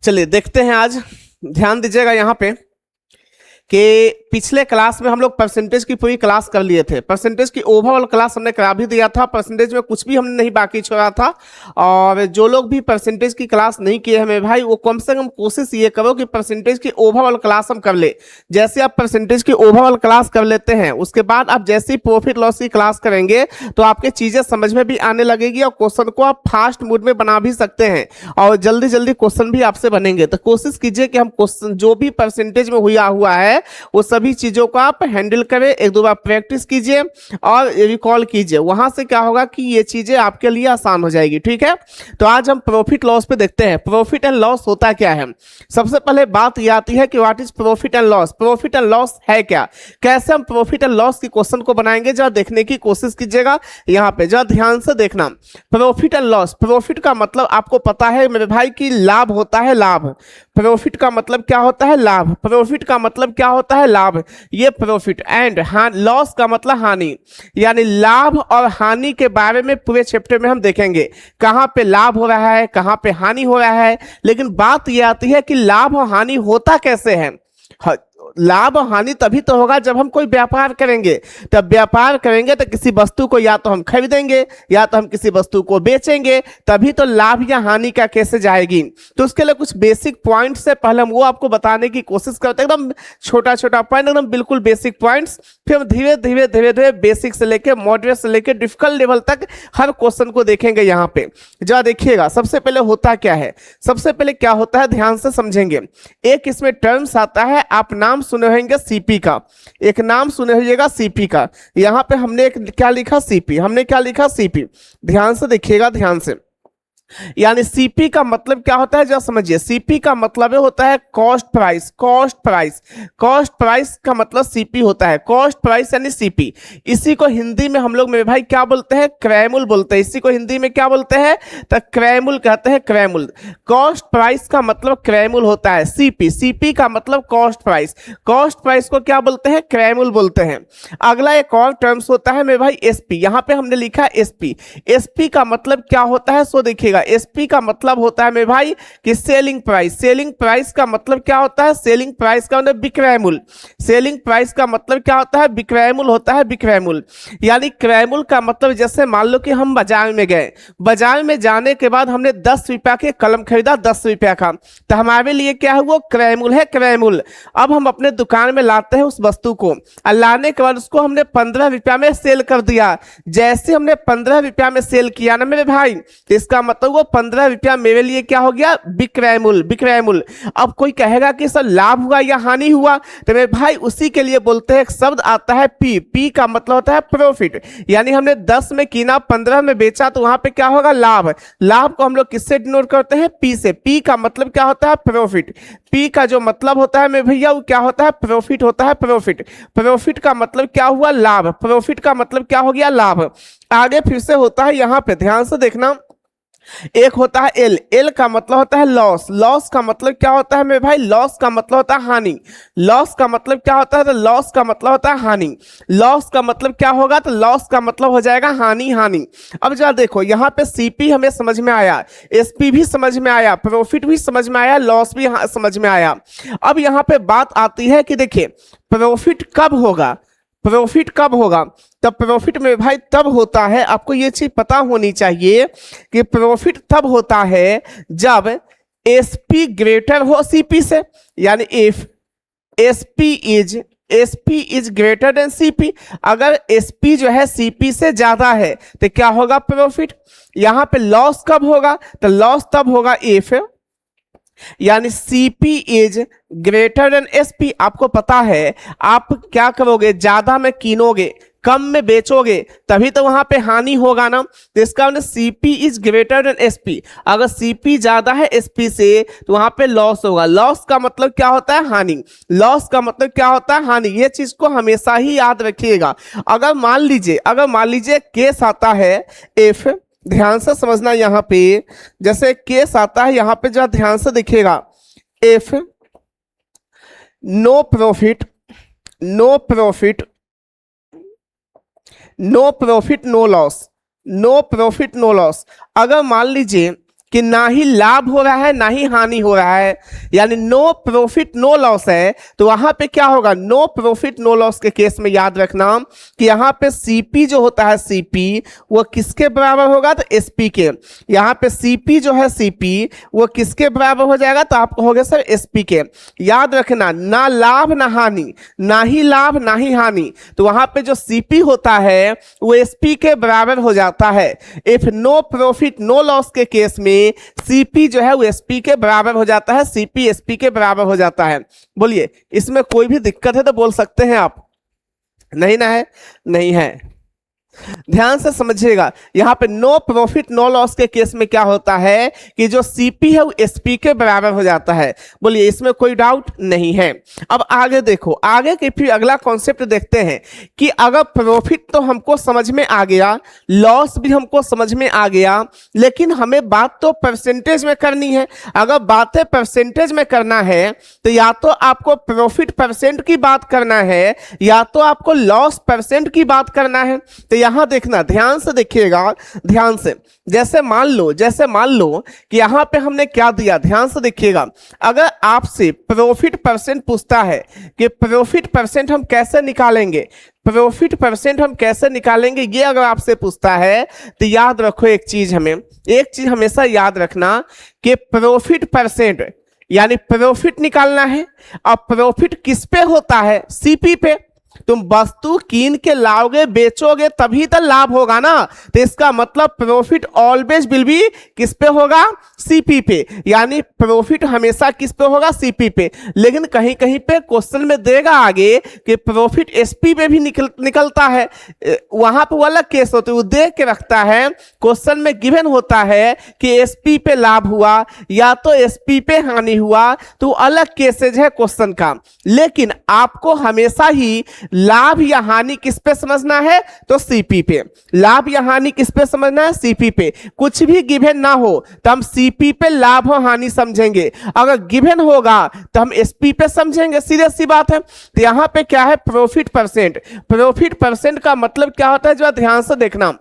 चलिए देखते हैं आज। ध्यान दीजिएगा यहाँ पे कि पिछले क्लास में हम लोग परसेंटेज की पूरी क्लास कर लिए थे। परसेंटेज की ओवरऑल क्लास हमने करा भी दिया था। परसेंटेज में कुछ भी हमने नहीं बाकी छोड़ा था। और जो लोग भी परसेंटेज की क्लास नहीं किए हैं मेरे भाई, वो कम से कम कोशिश ये करो कि परसेंटेज की ओवरऑल क्लास हम कर ले। जैसे आप परसेंटेज की ओवरऑल क्लास कर लेते हैं, उसके बाद आप जैसे ही प्रॉफिट लॉस की क्लास करेंगे तो आपके चीज़ें समझ में भी आने लगेगी और क्वेश्चन को आप फास्ट मूड में बना भी सकते हैं और जल्दी जल्दी क्वेश्चन भी आपसे बनेंगे। तो कोशिश कीजिए कि हम क्वेश्चन जो भी परसेंटेज में हुआ है वो सभी चीजों को आप हैंडल करें। एक दो बार प्रैक्टिस कीजिए और रिकॉल कीजिए। वहां से क्या होगा कि ये चीजें आपके लिए आसान हो जाएगी। ठीक है, तो आज हम प्रॉफिट लॉस पे देखते हैं। प्रॉफिट एंड लॉस होता क्या है। सबसे पहले बात ये आती है कि what is profit and loss. Profit and loss है क्या, कैसे हम प्रॉफिट एंड लॉस की क्वेश्चन को बनाएंगे, जरा देखने की कोशिश कीजिएगा। यहाँ पे जरा ध्यान से देखना। प्रॉफिट एंड लॉस, प्रॉफिट का मतलब आपको पता है मेरे भाई कि लाभ होता है। लाभ, प्रॉफिट का मतलब क्या होता है, लाभ। प्रॉफिट का मतलब क्या होता है, लाभ। ये प्रॉफिट एंड लॉस का मतलब हानि। यानी लाभ और हानि के बारे में पूरे चैप्टर में हम देखेंगे, कहां पे लाभ हो रहा है, कहां पे हानि हो रहा है। लेकिन बात यह आती है कि लाभ और हानि होता कैसे है। लाभ और हानि तभी तो होगा जब हम कोई व्यापार करेंगे। तब व्यापार करेंगे तो किसी वस्तु को या तो हम खरीदेंगे या तो हम किसी वस्तु को बेचेंगे, तभी तो लाभ या हानि का कैसे जाएगी। तो उसके लिए कुछ बेसिक पॉइंट्स से पहले हम वो आपको बताने की कोशिश करते हैं। एकदम छोटा छोटा पॉइंट, एकदम बिल्कुल बेसिक पॉइंट्स। फिर हम धीरे धीरे धीरे धीरे बेसिक से लेकर मॉडरेट से लेकर डिफिकल्ट लेवल तक हर क्वेश्चन को देखेंगे। यहाँ पे जरा देखिएगा, सबसे पहले होता क्या है। सबसे पहले क्या होता है ध्यान से समझेंगे। एक इसमें टर्म्स आता है, आप नाम सुने होंगे सीपी का। एक नाम सुने होइएगा सीपी का। यहां पे हमने एक क्या लिखा, सीपी। हमने क्या लिखा, सीपी। ध्यान से देखिएगा, ध्यान से। यानी सीपी का मतलब क्या होता है जरा समझिए। सीपी का मतलब होता है cost price. Cost price, cost price का मतलब सीपी होता है। कॉस्ट प्राइस यानी सीपी। इसी को हिंदी में हम लोग मेरे भाई क्या बोलते हैं, क्रैमुल बोलते हैं। इसी को हिंदी में क्या बोलते हैं, तो क्रैमुल कहते हैं, क्रैमुल। कॉस्ट प्राइस का मतलब क्रैमुल होता है। सीपी, सीपी का मतलब कॉस्ट प्राइस। कॉस्ट प्राइस को क्या बोलते हैं, क्रैमुल बोलते हैं। अगला एक और टर्म्स होता है मेरे भाई एसपी। यहां पे हमने लिखा एसपी। एसपी का मतलब क्या होता है सो देखिएगा। एसपी का मतलब होता है मेरे भाई कि सेलिंग प्राइस। सेलिंग प्राइस का मतलब क्या होता है, सेलिंग प्राइस का मतलब विक्रय मूल्य। सेलिंग प्राइस का मतलब क्या होता है, विक्रय मूल्य होता है, विक्रय मूल्य। यानी क्रय मूल्य का मतलब जैसे मान लो कि हम बाजार में गए, बाजार में जाने के बाद हमने 10 रुपया के कलम खरीदा, 10 रुपया का, तो हमारे लिए क्या है, वो क्रय मूल्य है, क्रय मूल्य। अब हम अपने दुकान में लाते हैं उस वस्तु को, और लाने के बाद उसको हमने 15 रुपया में सेल कर दिया। जैसे हमने 15 रुपया में सेल किया ना मेरे भाई, तो इसका मतलब वो 15 रुपया मेरे लिए क्या हो गया, विक्रय मूल्य, विक्रय मूल्य। अब कोई कहेगा कि सर लाभ हुआ या हानि हुआ, तो मेरे भाई उसी के लिए बोलते हैं, एक शब्द आता है पी। पी का मतलब होता है प्रॉफिट। यानी हमने 10 में कीना, 15 में बेचा, तो वहां पे क्या होगा, लाभ। लाभ को हम लोग किससे डिनोट करते हैं, पी से। पी का मतलब क्या होता है, प्रॉफिट। पी का जो मतलब होता है मेरे भैया वो क्या होता है, प्रॉफिट होता है, प्रॉफिट। प्रॉफिट का मतलब क्या हुआ, लाभ। प्रॉफिट का मतलब क्या हो गया, लाभ। आगे फिर से होता है, यहां पे ध्यान से देखना। एक होता है एल। एल का मतलब होता है लॉस। लॉस का मतलब क्या होता है मेरे भाई, लॉस का मतलब होता है हानि। लॉस का मतलब क्या होता है, तो लॉस का मतलब होता है हानि। लॉस का मतलब क्या होगा, तो लॉस का मतलब हो जाएगा हानि, हानि। अब जरा देखो यहाँ पे सीपी हमें समझ में आया, एसपी भी समझ में आया, प्रॉफिट भी समझ में आया, लॉस भी समझ में आया। अब यहाँ पे बात आती है कि देखिए प्रॉफिट कब होगा, प्रॉफिट कब होगा। तब प्रॉफिट में भाई तब होता है, आपको ये चीज पता होनी चाहिए कि प्रॉफिट तब होता है जब एसपी ग्रेटर हो सीपी से। यानी if SP is greater than CP. अगर एसपी जो है सीपी से ज्यादा है तो क्या होगा, प्रॉफिट। यहां पे लॉस कब होगा, तो लॉस तब होगा इफ, यानी CP is greater than SP. आपको पता है आप क्या करोगे, ज्यादा में कीनोगे, कम में बेचोगे, तभी तो वहां पे हानि होगा ना। तो इसका मतलब CP is greater than SP. अगर सीपी ज्यादा है एसपी से तो वहां पे लॉस होगा। लॉस का मतलब क्या होता है, हानि। लॉस का मतलब क्या होता है, हानि। ये चीज को हमेशा ही याद रखिएगा। अगर मान लीजिए केस आता है इफ, ध्यान से समझना यहाँ पे, जैसे केस आता है यहाँ पे जरा ध्यान से देखिएगा। If no profit no profit no profit no loss, no profit no loss. अगर मान लीजिए कि ना ही लाभ हो रहा है ना ही हानि हो रहा है, यानी नो प्रॉफिट नो लॉस है, तो वहां पे क्या होगा, नो प्रॉफिट नो लॉस के केस में याद रखना कि यहाँ पे सीपी जो होता है सीपी वो किसके बराबर होगा, तो एसपी के। यहाँ पे सीपी जो है सीपी वो किसके बराबर हो जाएगा, तो आप कहोगे सर एसपी के। याद रखना ना लाभ ना हानि, ना ही लाभ ना ही हानि, तो वहां पे जो सीपी होता है वो एसपी के बराबर हो जाता है। If no profit no loss के केस में सीपी जो है वो एसपी के बराबर हो जाता है, सीपी एसपी के बराबर हो जाता है। बोलिए इसमें कोई भी दिक्कत है तो बोल सकते हैं आप, नहीं ना है, नहीं है। ध्यान से समझिएगा, यहां पे नो प्रॉफिट नो लॉस के केस में क्या होता है कि जो सीपी है वो एसपी के बराबर हो जाता है। बोलिए इसमें कोई डाउट नहीं है। अब आगे देखो, आगे के फिर अगला कॉन्सेप्ट देखते हैं कि अगर प्रॉफिट तो हमको समझ में आ गया, लॉस भी हमको समझ में आ गया, लेकिन हमें बात तो परसेंटेज में करनी है। अगर बातें परसेंटेज में करना है तो या तो आपको प्रॉफिट परसेंट की बात करना है या तो आपको लॉस परसेंट की बात करना है। तो यहां देखना, ध्यान से देखिएगा, ध्यान से। जैसे मान लो कि यहां पे हमने क्या दिया, ध्यान से देखिएगा। अगर आपसे प्रॉफिट परसेंट पूछता है कि प्रॉफिट परसेंट हम कैसे निकालेंगे, प्रॉफिट परसेंट हम कैसे निकालेंगे, ये अगर आपसे पूछता है तो याद रखो एक चीज हमेशा याद रखना कि प्रॉफिट परसेंट यानी प्रॉफिट निकालना है। अब प्रॉफिट किस पे होता है, सीपी पे। तुम वस्तु कीन के लाओगे बेचोगे तभी तो लाभ होगा ना, तो इसका मतलब प्रॉफिट ऑलवेज विल बी किस पे होगा, सीपी पे। यानी प्रॉफिट हमेशा किस पे होगा, सीपी पे। लेकिन कहीं कहीं पे क्वेश्चन में देगा आगे कि प्रॉफिट एसपी पे भी निकलता है, वहां पे वो अलग केस होते, वो देख के रखता है। क्वेश्चन में गिवन होता है कि एसपी पे लाभ हुआ या तो एसपी पे हानि हुआ, तो अलग केसेज है क्वेश्चन का। लेकिन आपको हमेशा ही लाभ या हानि किस पे समझना है, तो सीपी पे। लाभ या हानि किस पे समझना है, सीपी पे। कुछ भी गिवन ना हो तो हम सीपी पे लाभ और हानि समझेंगे, अगर गिवन होगा तो हम एसपी पे समझेंगे, सीरियस सी बात है। तो यहां पे क्या है, प्रॉफिट परसेंट। प्रॉफिट परसेंट का मतलब क्या होता है, जो ध्यान से देखना।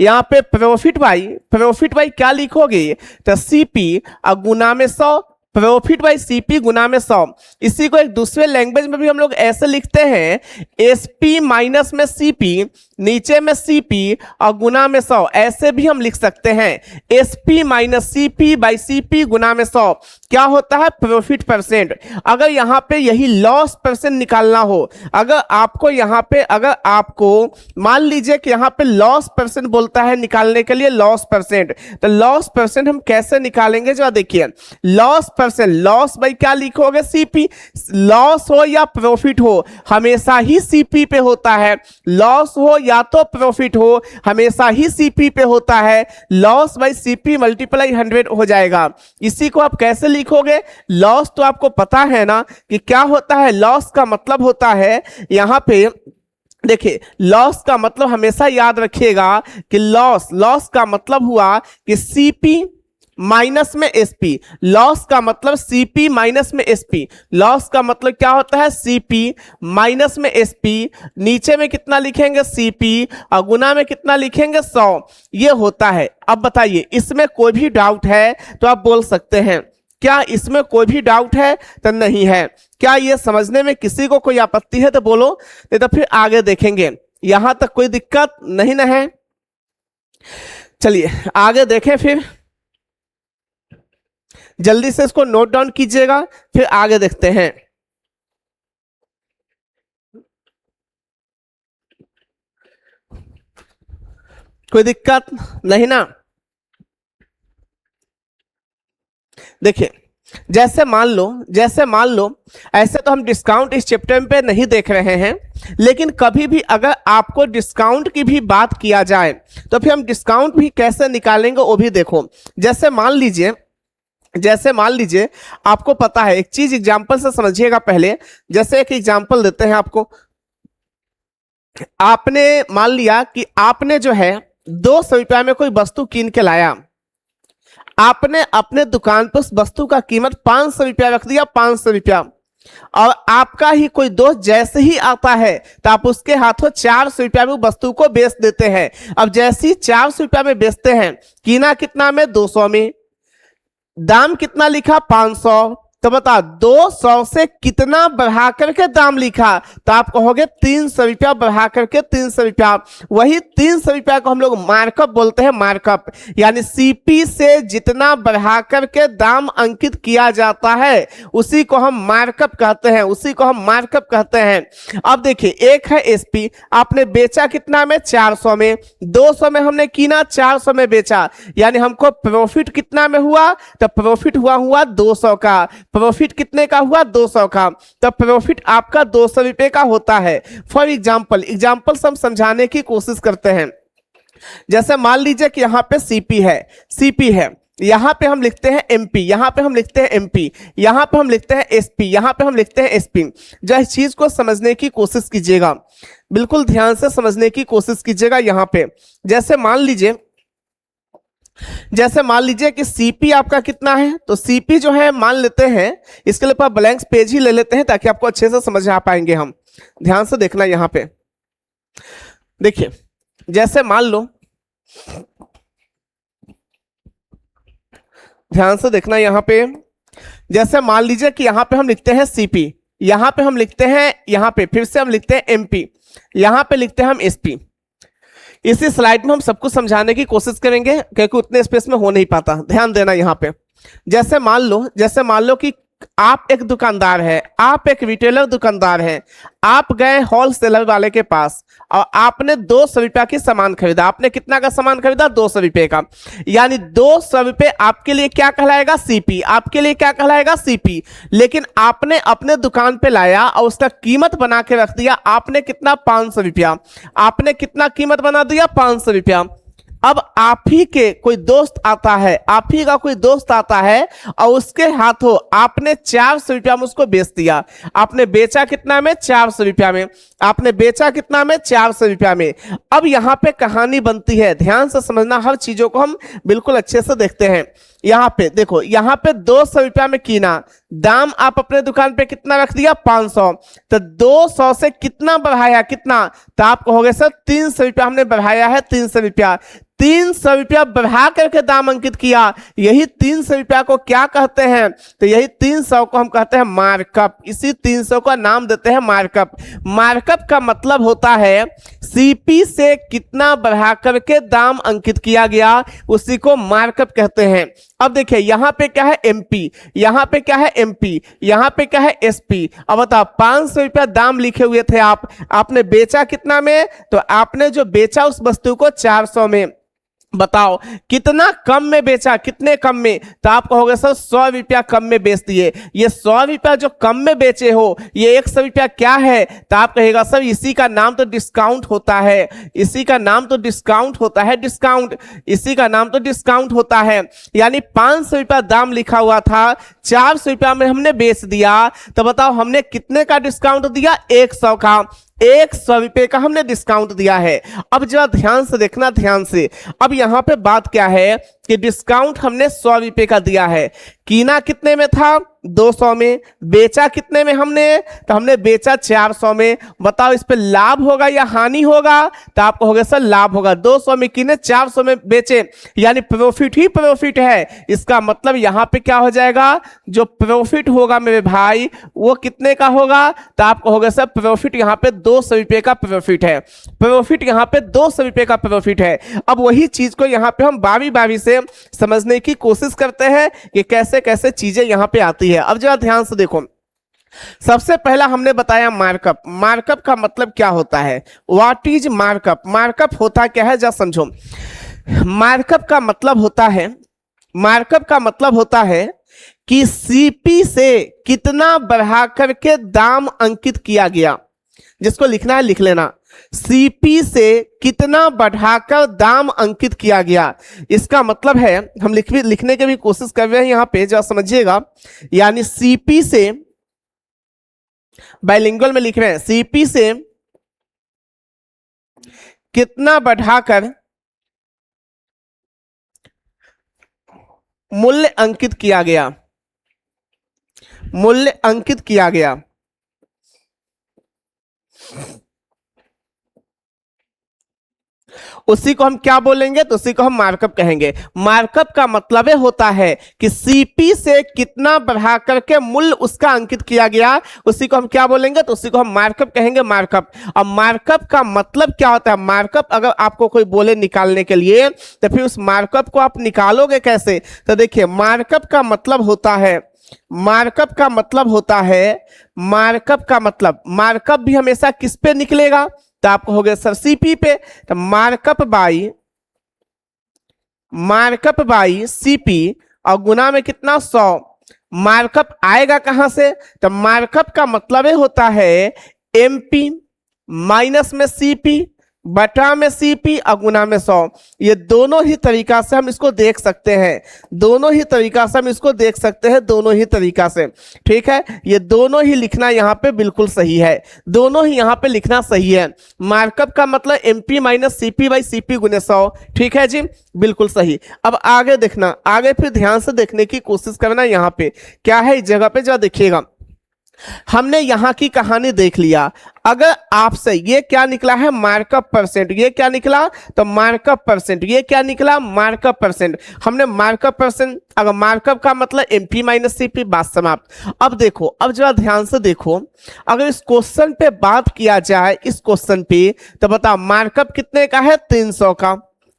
यहां पे प्रॉफिट बाई क्या लिखोगे, तो सीपी और गुना में 100, प्रॉफिट बाई सीपी गुना में 100। इसी को एक दूसरे लैंग्वेज में भी हम लोग ऐसे लिखते हैं, एसपी माइनस में सीपी, नीचे में सीपी और गुना में 100, ऐसे भी हम लिख सकते हैं। SP minus CP by CP गुना में 100 क्या होता है, प्रॉफिट परसेंट। अगर यहां पे यही लॉस परसेंट निकालना हो, अगर आपको मान लीजिए कि यहां पे लॉस परसेंट बोलता है निकालने के लिए, लॉस परसेंट, तो लॉस परसेंट हम कैसे निकालेंगे, जो देखिए लॉस परसेंट, लॉस बाई क्या लिखोगे, सीपी। लॉस हो या प्रॉफिट हो हमेशा ही सीपी पे होता है, लॉस हो या तो प्रॉफिट हो हमेशा ही सीपी पे होता है। लॉस बाई सीपी मल्टीप्लाई 100 हो जाएगा। इसी को आप कैसे लिखोगे, लॉस तो आपको पता है ना कि क्या होता है, लॉस का मतलब होता है, यहां पे देखिए लॉस का मतलब हमेशा याद रखिएगा कि लॉस का मतलब हुआ कि सीपी माइनस में एसपी। लॉस का मतलब सीपी माइनस में एसपी। लॉस का मतलब क्या होता है, सीपी माइनस में एसपी, नीचे में कितना लिखेंगे, सीपी, और गुना में कितना लिखेंगे, 100। ये होता है। अब बताइए इसमें कोई भी डाउट है तो आप बोल सकते हैं। क्या इसमें कोई भी डाउट है, तो नहीं है। क्या ये समझने में किसी को कोई आपत्ति है तो बोलो, नहीं तो फिर आगे देखेंगे। यहां तक कोई दिक्कत नहीं ना है। चलिए आगे देखें, फिर जल्दी से इसको नोट डाउन कीजिएगा, फिर आगे देखते हैं। कोई दिक्कत नहीं ना। देखिए जैसे मान लो ऐसे तो हम डिस्काउंट इस चैप्टर पे नहीं देख रहे हैं, लेकिन कभी भी अगर आपको डिस्काउंट की भी बात किया जाए तो फिर हम डिस्काउंट भी कैसे निकालेंगे वो भी देखो। जैसे मान लीजिए आपको पता है, एक चीज एग्जांपल से समझिएगा पहले। जैसे एक एग्जांपल देते हैं आपको। आपने मान लिया कि आपने जो है 200 रुपया में कोई वस्तु कीन के लाया, आपने अपने दुकान पर उस वस्तु का कीमत 500 रुपया रख दिया, 500 रुपया। और आपका ही कोई दोस्त जैसे ही आता है तो आप उसके हाथों 400 रुपया में वस्तु को बेच देते हैं। अब जैसे ही 400 रुपया में बेचते हैं, कीना कितना में? 200 में। दाम कितना लिखा? 500। तो बता 200 से कितना बढ़ा करके दाम लिखा? तो आप कहोगे 300 रुपया बढ़ा करके 300 रुपया। वही 300 रुपया को हम लोग मार्कअप बोलते हैं, मार्कअप। यानी सीपी से जितना बढ़ा करके दाम अंकित किया जाता है उसी को हम मार्कअप कहते हैं, उसी को हम मार्कअप कहते हैं। अब देखिए, एक है एसपी, आपने बेचा कितना में? 400 में। 200 में हमने कीना, 400 में बेचा, यानी हमको प्रॉफिट कितना में हुआ? तो प्रॉफिट हुआ 200 का। प्रॉफिट कितने का हुआ? 200 का। तो प्रॉफिट आपका 200 रुपए का होता है। फॉर एग्जाम्पल हम समझाने की कोशिश करते हैं। जैसे मान लीजिए कि यहाँ पे सीपी है, यहां पे हम लिखते हैं एमपी, यहां पे हम लिखते हैं एमपी, यहां पे हम लिखते हैं एसपी, यहां पे हम लिखते हैं एसपी। जो इस चीज को समझने की कोशिश कीजिएगा, बिल्कुल ध्यान से समझने की कोशिश कीजिएगा। यहां पे जैसे मान लीजिए कि सीपी आपका कितना है, तो सीपी जो है मान लेते हैं, इसके लिए ब्लैंक पेज ही ले लेते हैं ताकि आपको अच्छे से समझ आ पाएंगे हम। ध्यान से देखना, यहां पे देखिए, जैसे मान लो, ध्यान से देखना यहां पे, जैसे मान लीजिए कि यहां पे हम लिखते हैं सीपी, यहां पे हम लिखते हैं, यहां पे फिर से हम लिखते हैं एमपी, यहां पे लिखते हैं हम एसपी। इसी स्लाइड में हम सब कुछ समझाने की कोशिश करेंगे क्योंकि उतने स्पेस में हो नहीं पाता। ध्यान देना यहां पे, जैसे मान लो कि आप एक दुकानदार है, आप एक रिटेलर दुकानदार है, आप गए होलसेलर वाले के पास और आपने 200 रुपया की सामान खरीदा। आपने कितना का सामान खरीदा? 200 रुपये का। यानी 200 रुपये आपके लिए क्या कहलाएगा? सीपी। आपके लिए क्या कहलाएगा? सीपी। लेकिन आपने अपने दुकान पे लाया और उसका कीमत बना के रख दिया। आपने कितना? 500 रुपया। आपने कितना कीमत बना दिया? 500 रुपया। अब आप ही के कोई दोस्त आता है, आप ही का कोई दोस्त आता है और उसके हाथों आपने 400 रुपया में उसको बेच दिया। आपने बेचा कितना में? 400 रुपया में। आपने बेचा कितना में? 400 रुपया में। अब यहां पे कहानी बनती है, ध्यान से समझना, हर चीजों को हम बिल्कुल अच्छे से देखते हैं। यहां पे देखो, यहां पे 200 रुपया में कीना, दाम आप अपने दुकान पे कितना रख दिया? 500। तो 200 से कितना बढ़ाया? कितना? तो आप कहोगे सर 300 रुपया हमने बढ़ाया है, 300 रुपया। 300 रुपया बढ़ा करके दाम अंकित किया। यही 300 रुपया को क्या कहते हैं? तो यही 300 को हम कहते हैं मार्कअप। इसी 300 का नाम देते हैं मार्कअप। मार्कअप का मतलब होता है सीपी से कितना बढ़ा करके दाम अंकित किया गया, उसी को मार्कअप कहते हैं। अब देखिए, यहां पे क्या है? एमपी, यहां पे क्या है? एमपी, यहां पे क्या है? एसपी। अब बताओ, 500 रुपया दाम लिखे हुए थे आपने बेचा कितना में? तो आपने जो बेचा उस वस्तु को 400 में। बताओ कितना कम में बेचा? कितने कम में? तो आप कहोगे सर 100 रुपया कम में बेच दिए। ये 100 रुपया जो कम में बेचे हो, ये 100 रुपया क्या है? तो आप कहेगा सर इसी का नाम तो डिस्काउंट होता है, इसी का नाम तो डिस्काउंट होता है, डिस्काउंट, इसी का नाम तो डिस्काउंट होता है। यानी 500 रुपया दाम लिखा हुआ था, 400 रुपया में हमने बेच दिया। तो बताओ हमने कितने का डिस्काउंट दिया? 100 का। 100 रुपये का हमने डिस्काउंट दिया है। अब जरा ध्यान से देखना, ध्यान से। अब यहां पे बात क्या है कि डिस्काउंट हमने 100 रुपये का दिया है। कीना कितने में था? 200 में। बेचा कितने में हमने? तो हमने बेचा 400 में। बताओ इस पे लाभ होगा या हानि होगा? तो आप कहोगे सर लाभ होगा। 200 में कीने, 400 में बेचे, यानी प्रॉफिट ही प्रॉफिट है। इसका मतलब यहां पे क्या हो जाएगा? जो प्रॉफिट होगा मेरे भाई, वो कितने का होगा? तो आप कहोगे सर प्रॉफिट यहां पे 200 रुपये का प्रॉफिट है। प्रॉफिट यहां पे 200 रुपये का प्रॉफिट है। अब वही चीज को यहां पे हम बारी बारी से समझने की कोशिश करते हैं कि कैसे कैसे चीजें यहां पे आती है। अब जरा ध्यान से देखो, सबसे पहला हमने बताया मार्कअप। मार्कअप का मतलब क्या होता है? What is markup? मार्कअप होता क्या है, जरा समझो। मार्कअप का मतलब होता है, मार्कअप का मतलब होता है कि सीपी से कितना बढ़ा करके दाम अंकित किया गया। जिसको लिखना है लिख लेना, सीपी से कितना बढ़ाकर दाम अंकित किया गया। इसका मतलब है, हम लिखने की भी कोशिश कर रहे हैं यहां पे, जरा समझिएगा। यानी सीपी से, बाइलिंगुअल में लिख रहे हैं, सीपी से कितना बढ़ाकर मूल्य अंकित किया गया। मूल्य अंकित किया गया। उसी को हम क्या बोलेंगे, तो उसी को हम मार्कअप कहेंगे। मार्कअप का मतलब होता है कि सीपी से कितना बढ़ा करके मूल्य उसका अंकित किया गया, उसी को हम क्या बोलेंगे, तो उसी को हम मार्कअप कहेंगे, मार्कअप। अब मार्कअप का मतलब क्या होता है, मार्कअप अगर आपको कोई बोले निकालने के लिए तो फिर उस मार्कअप को आप निकालोगे कैसे, तो देखिए मार्कअप का मतलब होता है, मार्कअप का मतलब होता है, मार्कअप का मतलब, मार्कअप भी हमेशा किस पे निकलेगा, तो आपको हो गया सर सीपी पे। तो मार्कअप बाई सीपी और गुना में कितना 100। मार्कअप आएगा कहां से, तो मार्कअप का मतलब होता है एमपी माइनस में सीपी बटा में सीपी और गुना में 100। ये दोनों ही तरीका से हम इसको देख सकते हैं, दोनों ही तरीका से हम इसको देख सकते हैं, दोनों ही तरीका से। ठीक है, ये दोनों ही लिखना यहाँ पे बिल्कुल सही है, दोनों ही यहाँ पे लिखना सही है। मार्कअप का मतलब MP minus CP by CP गुने 100। ठीक है जी, बिल्कुल सही। अब आगे देखना, आगे फिर ध्यान से देखने की कोशिश करना, यहाँ पे क्या है इस जगह पे जो देखिएगा। हमने यहां की कहानी देख लिया। अगर आपसे ये क्या निकला है मार्कअप परसेंट, ये क्या निकला, तो मार्कअप परसेंट, ये क्या निकला मार्कअप परसेंट। हमने मार्कअप परसेंट, अगर मार्कअप का मतलब एमपी माइनस सीपी, बात समाप्त। अब देखो, अब जरा ध्यान से देखो, अगर इस क्वेश्चन पे बात किया जाए, इस क्वेश्चन पे, तो बताओ मार्कअप कितने का है 300 का,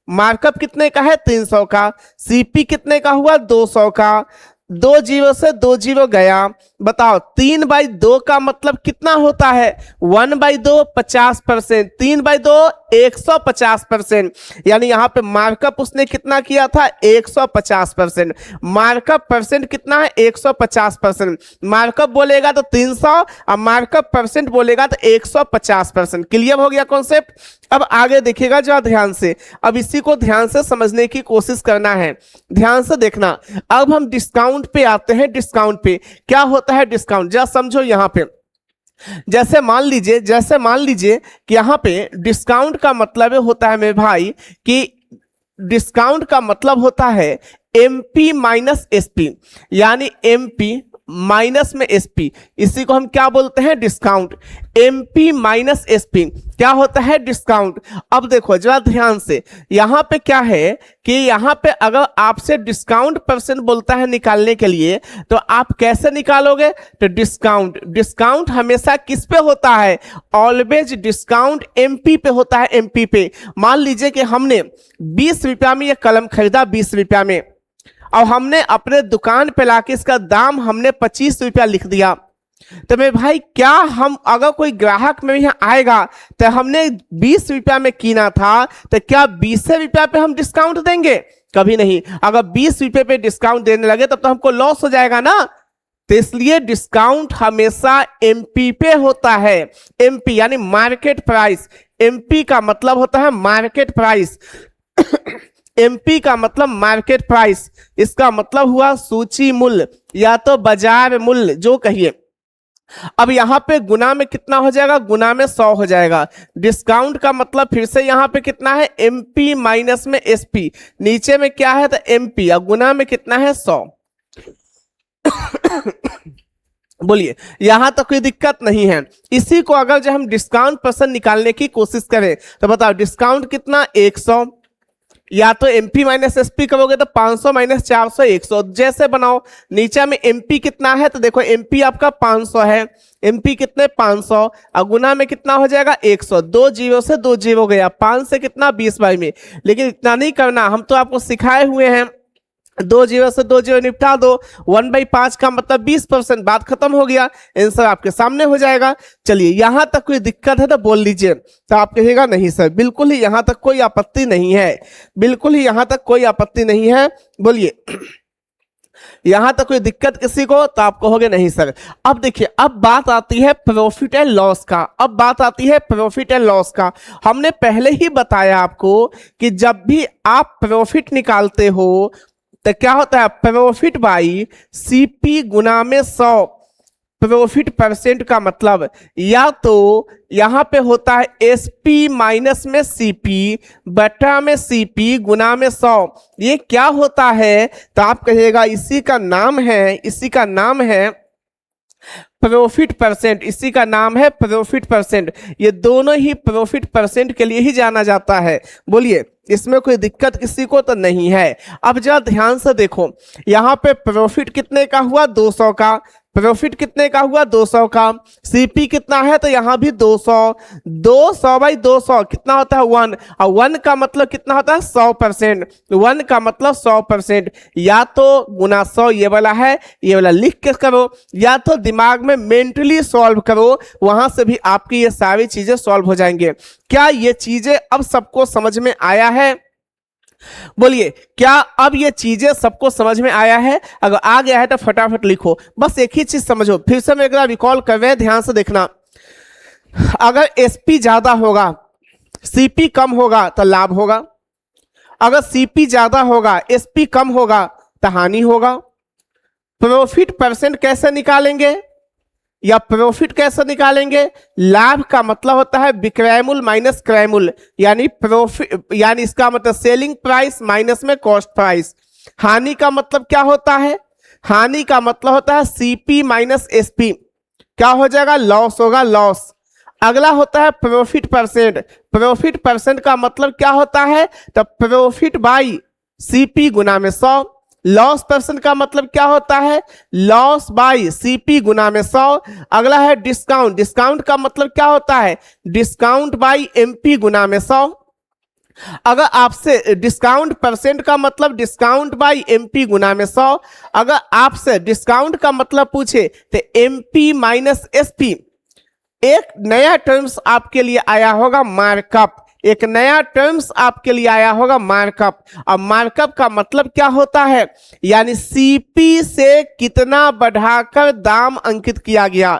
मार्कअप कितने का है 300 का, सीपी कितने का हुआ 200 का, 2 जीरो से 2 जीरो गया। बताओ 3/2 का मतलब कितना होता है, 1/2 50%, 3/2 150%। यानी यहाँ पे मार्कअप उसने कितना किया था 150%। मार्कअप परसेंट कितना है 150%। मार्कअप बोलेगा तो 300 और मार्कअप परसेंट बोलेगा तो 150%। क्लियर हो गया कॉन्सेप्ट। अब आगे देखिएगा जो ध्यान से, अब इसी को ध्यान से समझने की कोशिश करना है, ध्यान से देखना। अब हम डिस्काउंट पे आते हैं। डिस्काउंट पे क्या होता है, डिस्काउंट जरा समझो। यहाँ पे जैसे मान लीजिए कि यहाँ पे डिस्काउंट का मतलब होता है मेरे भाई कि डिस्काउंट का मतलब होता है एमपी माइनस एसपी, यानी एमपी माइनस में एसपी, इसी को हम क्या बोलते हैं डिस्काउंट। एमपी माइनस एसपी क्या होता है डिस्काउंट। अब देखो जरा ध्यान से, यहाँ पे क्या है कि यहाँ पे अगर आपसे डिस्काउंट परसेंट बोलता है निकालने के लिए, तो आप कैसे निकालोगे, तो डिस्काउंट हमेशा किस पे होता है, ऑलवेज डिस्काउंट एमपी पे होता है, एमपी पे। मान लीजिए कि हमने 20 रुपया में ये कलम खरीदा, 20 रुपया में, और हमने अपने दुकान पे लाके इसका दाम हमने 25 रुपया लिख दिया। तो मेरे भाई क्या हम, अगर कोई ग्राहक में यहाँ आएगा तो हमने 20 रुपया में कीना था, तो क्या 20 रुपया पे हम डिस्काउंट देंगे, कभी नहीं। अगर 20 रुपये पे डिस्काउंट देने लगे तब तो हमको लॉस हो जाएगा ना। तो इसलिए डिस्काउंट हमेशा एमपी पे होता है। एमपी यानी मार्केट प्राइस, एमपी का मतलब होता है मार्केट प्राइस। एमपी का मतलब मार्केट प्राइस, इसका मतलब हुआ सूची मूल्य या तो बाजार मूल्य जो कहिए। अब यहां पे गुना में कितना हो जाएगा, गुना में 100 हो जाएगा। डिस्काउंट का मतलब फिर से यहां पे कितना है एमपी माइनस में एसपी, नीचे में क्या है तो एमपी और गुना में कितना है 100। बोलिए यहां तक कोई दिक्कत नहीं है। इसी को अगर जो हम डिस्काउंट परसेंट निकालने की कोशिश करें तो बताओ डिस्काउंट कितना 100, या तो एमपी माइनस एसपी करोगे तो 500 माइनस 400 100, जैसे बनाओ। नीचे में एमपी कितना है तो देखो एमपी आपका 500 है, एमपी कितने 500 और गुना में कितना हो जाएगा 100, 2 जीरो से 2 जीरो गया, 5 से कितना 20 बाई में। लेकिन इतना नहीं करना, हम तो आपको सिखाए हुए हैं 2 जीरो से 2 जीरो निपटा दो, 1/5 का मतलब 20%, बात खत्म हो गया, आंसर आपके सामने हो जाएगा। चलिए यहां तक कोई दिक्कत है तो बोल लीजिए, तो आप कहिएगा नहीं सर बिल्कुल ही यहां तक कोई आपत्ति नहीं है, बिल्कुल ही यहां तक कोई आपत्ति नहीं है। बोलिए यहां तक कोई दिक्कत किसी को, तो आप कहोगे नहीं सर। अब देखिए अब बात आती है प्रॉफिट एंड लॉस का, अब बात आती है प्रॉफिट एंड लॉस का। हमने पहले ही बताया आपको कि जब भी आप प्रॉफिट निकालते हो तो क्या होता है प्रॉफिट बाई सीपी गुना में 100। प्रॉफिट परसेंट का मतलब या तो यहां पे होता है एसपी माइनस में सीपी बटा में सीपी गुना में 100। ये क्या होता है तो आप कहिएगा इसी का नाम है, इसी का नाम है प्रॉफिट परसेंट, इसी का नाम है प्रॉफिट परसेंट। ये दोनों ही प्रॉफिट परसेंट के लिए ही जाना जाता है। बोलिए, इसमें कोई दिक्कत किसी को तो नहीं है। अब जरा ध्यान से देखो, यहाँ पे प्रॉफिट कितने का हुआ, 200 का। प्रॉफिट कितने का हुआ, 200 का। सीपी कितना है, तो यहाँ भी 200। 200 बाई 200 कितना होता है, 1। और 1 का मतलब कितना होता है, 100%। 1 का मतलब 100%। या तो गुना 100 ये वाला है, ये वाला लिख के करो, या तो दिमाग में मेंटली सॉल्व करो, वहां से भी आपकी ये सारी चीजें सॉल्व हो जाएंगे। क्या ये चीजें अब सबको समझ में आया है? बोलिए, क्या अब ये चीजें सबको समझ में आया है? अगर आ गया है तो फटाफट लिखो। बस एक ही चीज समझो, फिर से मैं एक बार रिकॉल कर रहे हैं, ध्यान से देखना। अगर एसपी ज्यादा होगा, सीपी कम होगा तो लाभ होगा। अगर सीपी ज्यादा होगा, एसपी कम होगा तो हानि होगा। प्रॉफिट परसेंट कैसे निकालेंगे या प्रॉफिट कैसे निकालेंगे? लाभ का मतलब होता है विक्रय मूल्य माइनस क्रय मूल्य, यानी प्रॉफिट, यानी इसका मतलब सेलिंग प्राइस माइनस में कॉस्ट प्राइस। हानि का मतलब क्या होता है? हानि का मतलब होता है सीपी माइनस एसपी। क्या हो जाएगा? लॉस होगा, लॉस। अगला होता है प्रॉफिट परसेंट। प्रॉफिट परसेंट का मतलब क्या होता है? तो प्रॉफिट बाई सीपी गुना में 100। लॉस परसेंट का मतलब क्या होता है? लॉस बाई सीपी गुना में 100। अगला है डिस्काउंट। डिस्काउंट का मतलब क्या होता है? डिस्काउंट बाई एमपी गुना में 100। अगर आपसे डिस्काउंट परसेंट का मतलब डिस्काउंट बाई एमपी गुना में 100। अगर आपसे डिस्काउंट का मतलब पूछे तो एमपी माइनस एसपी। एक नया टर्म्स आपके लिए आया होगा, मार्कअप। एक नया टर्म्स आपके लिए आया होगा, मार्कअप। अब मार्कअप का मतलब क्या होता है? यानी सीपी से कितना बढ़ाकर दाम अंकित किया गया,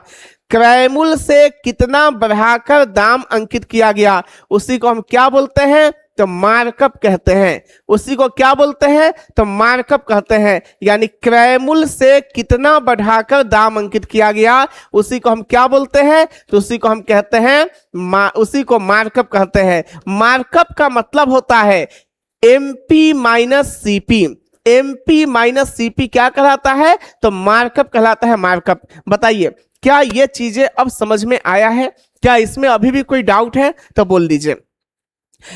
क्रय मूल्य से कितना बढ़ाकर दाम अंकित किया गया, उसी को हम क्या बोलते हैं? तो मार्कअप कहते हैं। उसी को क्या बोलते हैं? तो मार्कअप कहते हैं। यानी क्रय मूल्य से कितना बढ़ाकर दाम अंकित किया गया, उसी को हम क्या बोलते हैं? तो उसी को हम कहते हैं उसी को मार्कअप कहते हैं। मार्कअप का मतलब होता है MP minus CP. MP minus CP क्या कहलाता है? तो मार्कअप कहलाता है, मार्कअप। बताइए, क्या ये चीजें अब समझ में आया है? क्या इसमें अभी भी कोई डाउट है तो बोल दीजिए।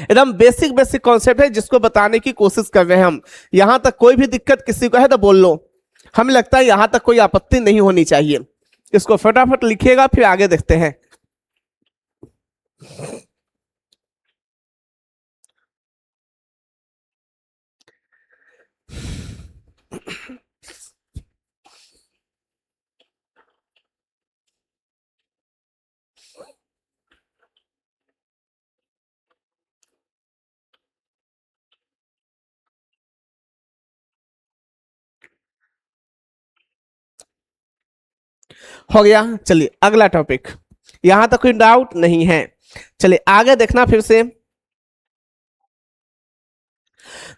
एकदम बेसिक बेसिक कॉन्सेप्ट है जिसको बताने की कोशिश कर रहे हैं हम। यहां तक कोई भी दिक्कत किसी को है तो बोल लो। हमें लगता है यहां तक कोई आपत्ति नहीं होनी चाहिए। इसको फटाफट लिखिएगा, फिर आगे देखते हैं। हो गया। चलिए अगला टॉपिक। यहां तक कोई डाउट नहीं है। चलिए आगे देखना, फिर से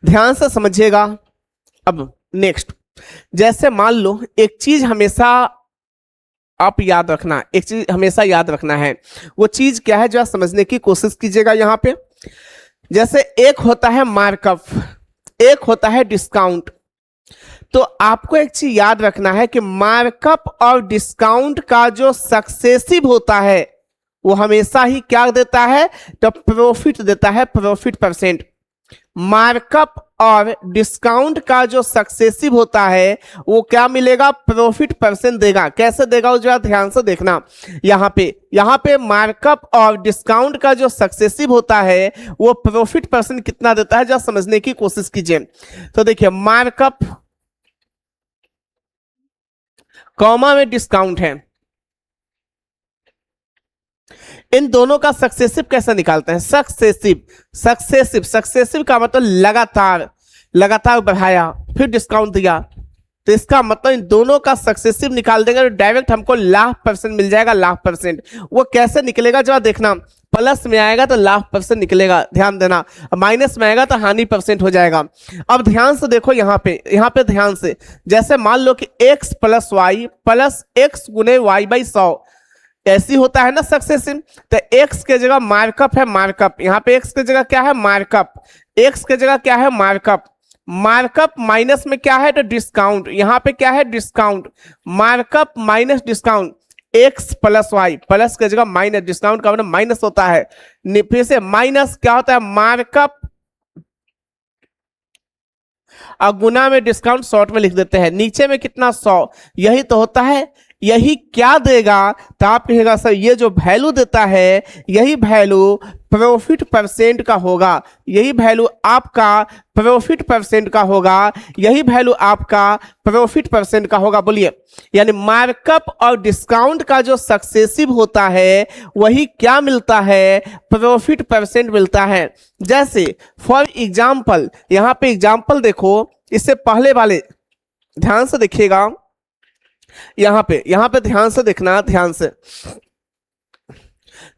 ध्यान से समझिएगा। अब नेक्स्ट, जैसे मान लो एक चीज हमेशा आप याद रखना, एक चीज हमेशा याद रखना है। वो चीज क्या है, जो आप समझने की कोशिश कीजिएगा। यहां पे जैसे एक होता है मार्कअप, एक होता है डिस्काउंट। तो आपको एक चीज याद रखना है कि मार्कअप और डिस्काउंट का जो सक्सेसिव होता है वो हमेशा ही क्या देता है? तो प्रॉफिट देता है, प्रॉफिट परसेंट। मार्कअप और डिस्काउंट का जो सक्सेसिव होता है वो क्या मिलेगा? प्रॉफिट परसेंट देगा। कैसे देगा वो जरा ध्यान से देखना। यहाँ पे मार्कअप और डिस्काउंट का जो सक्सेसिव होता है वो प्रॉफिट परसेंट कितना देता है, जरा समझने की कोशिश कीजिए। तो देखिए, मार्कअप कॉमा में डिस्काउंट है, इन दोनों का सक्सेसिव कैसे निकालते हैं? सक्सेसिव, सक्सेसिव, सक्सेसिव का मतलब लगातार, लगातार बढ़ाया फिर डिस्काउंट दिया, तो इसका मतलब इन दोनों का सक्सेसिव निकाल देंगे तो डायरेक्ट हमको लाभ परसेंट मिल जाएगा। लाभ परसेंट वो कैसे निकलेगा जरा देखना। प्लस में आएगा तो लाभ परसेंट निकलेगा, ध्यान देना। माइनस में आएगा तो हानि परसेंट हो जाएगा। अब ध्यान से देखो यहाँ पे ध्यान से। जैसे मान लो कि x plus y plus x गुने वाई बाई 100 ऐसी होता है ना सक्सेसिव। तो x के जगह मार्कअप है, मार्कअप। यहाँ पे x के जगह क्या है? मार्कअप। x के जगह क्या है? मार्कअप। मार्कअप माइनस में क्या है तो डिस्काउंट, यहां पे क्या है discount, markup minus discount, x plus y, plus की जगह माइनस, डिस्काउंट का मतलब माइनस होता है, फिर से माइनस क्या होता है मार्कअप और गुना में डिस्काउंट शॉर्ट में लिख देते हैं, नीचे में कितना 100, यही तो होता है। यही क्या देगा तो आप कहेगा सर ये जो वैल्यू देता है यही वैल्यू प्रॉफिट परसेंट का होगा, यही वैल्यू आपका प्रॉफिट परसेंट का होगा, यही वैल्यू आपका प्रॉफिट परसेंट का होगा। बोलिए, यानी मार्कअप और डिस्काउंट का जो सक्सेसिव होता है वही क्या मिलता है प्रॉफिट परसेंट मिलता है। जैसे फॉर एग्जाम्पल, यहाँ पे एग्जाम्पल देखो, इससे पहले वाले ध्यान से देखिएगा, यहाँ पे ध्यान से देखना, ध्यान से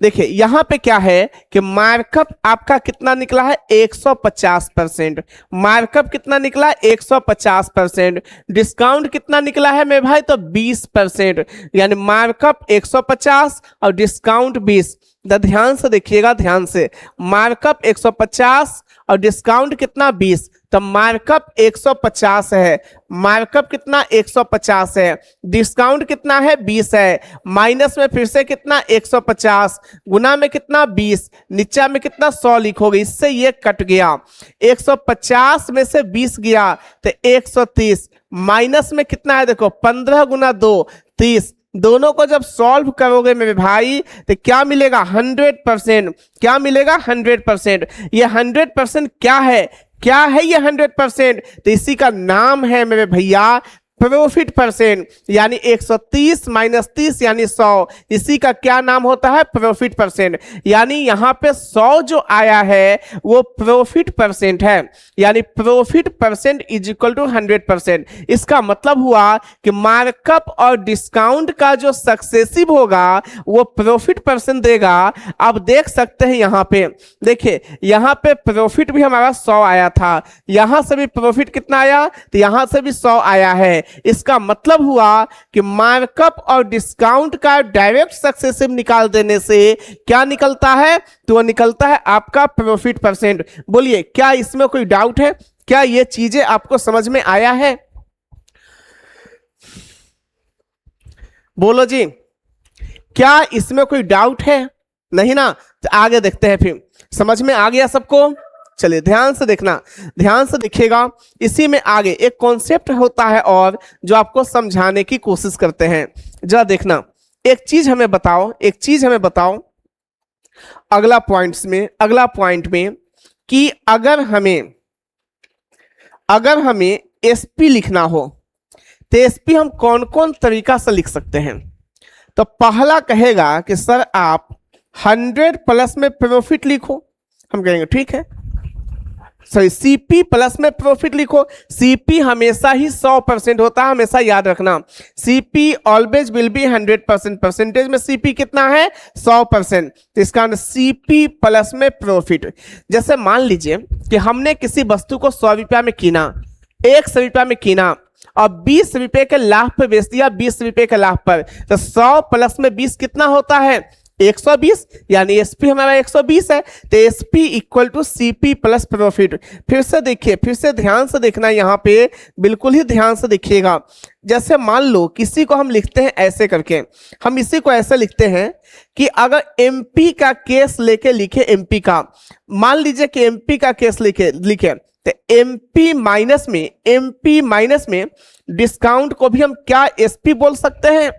देखिए, यहां पे क्या है कि मार्कअप आपका कितना निकला है 150%, मार्कअप कितना निकला है 150%, डिस्काउंट कितना निकला है मेरे भाई तो 20%, यानी मार्कअप 150 और डिस्काउंट 20। ध्यान से देखिएगा, ध्यान से, मार्कअप 150 और डिस्काउंट कितना 20, तो मार्कअप 150 है, मार्कअप कितना 150 है, डिस्काउंट कितना है 20 है, माइनस में फिर से कितना 150, गुना में कितना 20, नीचा में कितना 100 लिखोगे, इससे ये कट गया, 150 में से 20 गया तो 130, माइनस में कितना है देखो 15 गुना 2 30, दोनों को जब सॉल्व करोगे मेरे भाई तो क्या मिलेगा 100%, क्या मिलेगा 100%। ये 100% क्या है, क्या है ये 100%, तो इसी का नाम है मेरे भैया प्रॉफिट परसेंट, यानी 130 माइनस 30 यानी 100, इसी का क्या नाम होता है प्रॉफिट परसेंट। यानी यहाँ पे 100 जो आया है वो प्रॉफिट परसेंट है, यानी profit percent is equal to 100%। इसका मतलब हुआ कि मार्कअप और डिस्काउंट का जो सक्सेसिव होगा वो प्रॉफिट परसेंट देगा। आप देख सकते हैं यहाँ पे, देखिए यहाँ पे प्रॉफिट भी हमारा 100 आया था, यहाँ से भी प्रॉफिट कितना आया तो यहाँ से भी 100 आया है। इसका मतलब हुआ कि मार्कअप और डिस्काउंट का डायरेक्ट सक्सेसिव निकाल देने से क्या निकलता है तो वो निकलता है आपका प्रॉफिट परसेंट। बोलिए, क्या इसमें कोई डाउट है, क्या ये चीजें आपको समझ में आया है? बोलो जी, क्या इसमें कोई डाउट है? नहीं ना, तो आगे देखते हैं, फिर समझ में आ गया सबको? चलिए ध्यान से देखना, ध्यान से देखिएगा, इसी में आगे एक कॉन्सेप्ट होता है और जो आपको समझाने की कोशिश करते हैं। जरा देखना, एक चीज हमें बताओ, एक चीज हमें बताओ अगला पॉइंट में कि अगर हमें एसपी लिखना हो तो एसपी हम कौन कौन तरीका से लिख सकते हैं। तो पहला कहेगा कि सर आप 100 प्लस में प्रॉफिट लिखो, हम कहेंगे ठीक है। सॉरी, सीपी प्लस में प्रॉफिट लिखो, सीपी हमेशा ही 100% होता है, हमेशा याद रखना, CP always will be 100%, percentage में सीपी कितना है 100%, तो इसका सीपी प्लस में प्रॉफिट। जैसे मान लीजिए कि हमने किसी वस्तु को 100 रुपया में कीना, 100 रुपया में कीना और 20 रुपए के लाभ पर बेच दिया, 20 रुपए के लाभ पर, तो 100 प्लस में 20 कितना होता है 120, यानी एसपी हमारा 120 है, तो SP equal to CP plus profit. फिर से देखिए, फिर से ध्यान से देखना, यहाँ पे बिल्कुल ही ध्यान से देखिएगा। जैसे मान लो किसी को हम लिखते हैं ऐसे करके, हम इसी को ऐसे लिखते हैं कि अगर एमपी का केस लेके लिखे, एमपी का मान लीजिए कि एमपी का केस लिखे तो एमपी माइनस में डिस्काउंट को भी हम क्या एसपी बोल सकते हैं?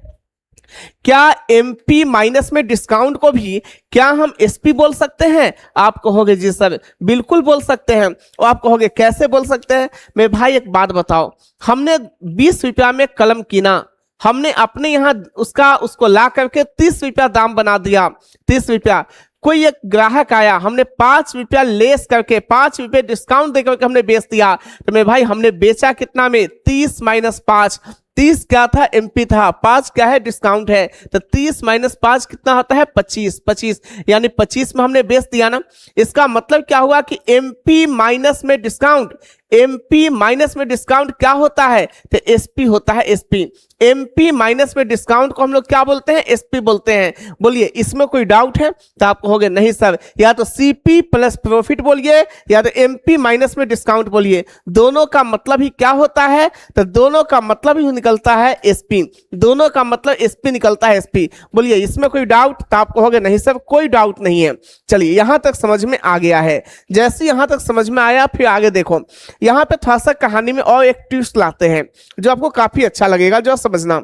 क्या एमपी माइनस में डिस्काउंट को भी क्या हम एसपी बोल सकते हैं? आप कहोगे जी सर बिल्कुल बोल सकते हैं। और आप कहोगे कैसे बोल सकते हैं? मैं भाई एक बात बताओ, हमने 20 रुपया में कलम कीना, हमने अपने यहाँ उसको ला करके 30 रुपया दाम बना दिया, 30 रुपया। कोई एक ग्राहक आया, हमने 5 रुपया लेस करके 5 रुपये डिस्काउंट देकर के हमने बेच दिया, तो मैं भाई हमने बेचा कितना में 30 माइनस 5, 30 क्या था एमपी था, 5 क्या है डिस्काउंट है, तो 30 माइनस 5 कितना होता है 25, यानी 25 में हमने बेच दिया ना। इसका मतलब क्या हुआ कि एमपी माइनस में डिस्काउंट, एमपी माइनस में डिस्काउंट क्या होता है? तो एसपी होता है, एसपी। एमपी माइनस में डिस्काउंट को हम लोग क्या बोलते हैं? एसपी बोलते हैं। बोलिए इसमें कोई डाउट है? तो आप कहोगे नहीं सर, या तो सीपी प्लस प्रॉफिट बोलिए या तो एमपी माइनस में डिस्काउंट बोलिए, दोनों का मतलब ही क्या होता है? तो दोनों का मतलब ही निकलता है एसपी, दोनों का मतलब एसपी निकलता है, एसपी। बोलिए इसमें कोई डाउट? तो आप कहोगे नहीं सर कोई डाउट नहीं है। चलिए यहां तक समझ में आ गया है। जैसे यहां तक समझ में आया, फिर आगे देखो, यहां पे थोड़ा सा कहानी में और एक ट्विस्ट लाते हैं जो आपको काफी अच्छा लगेगा। जो समझना,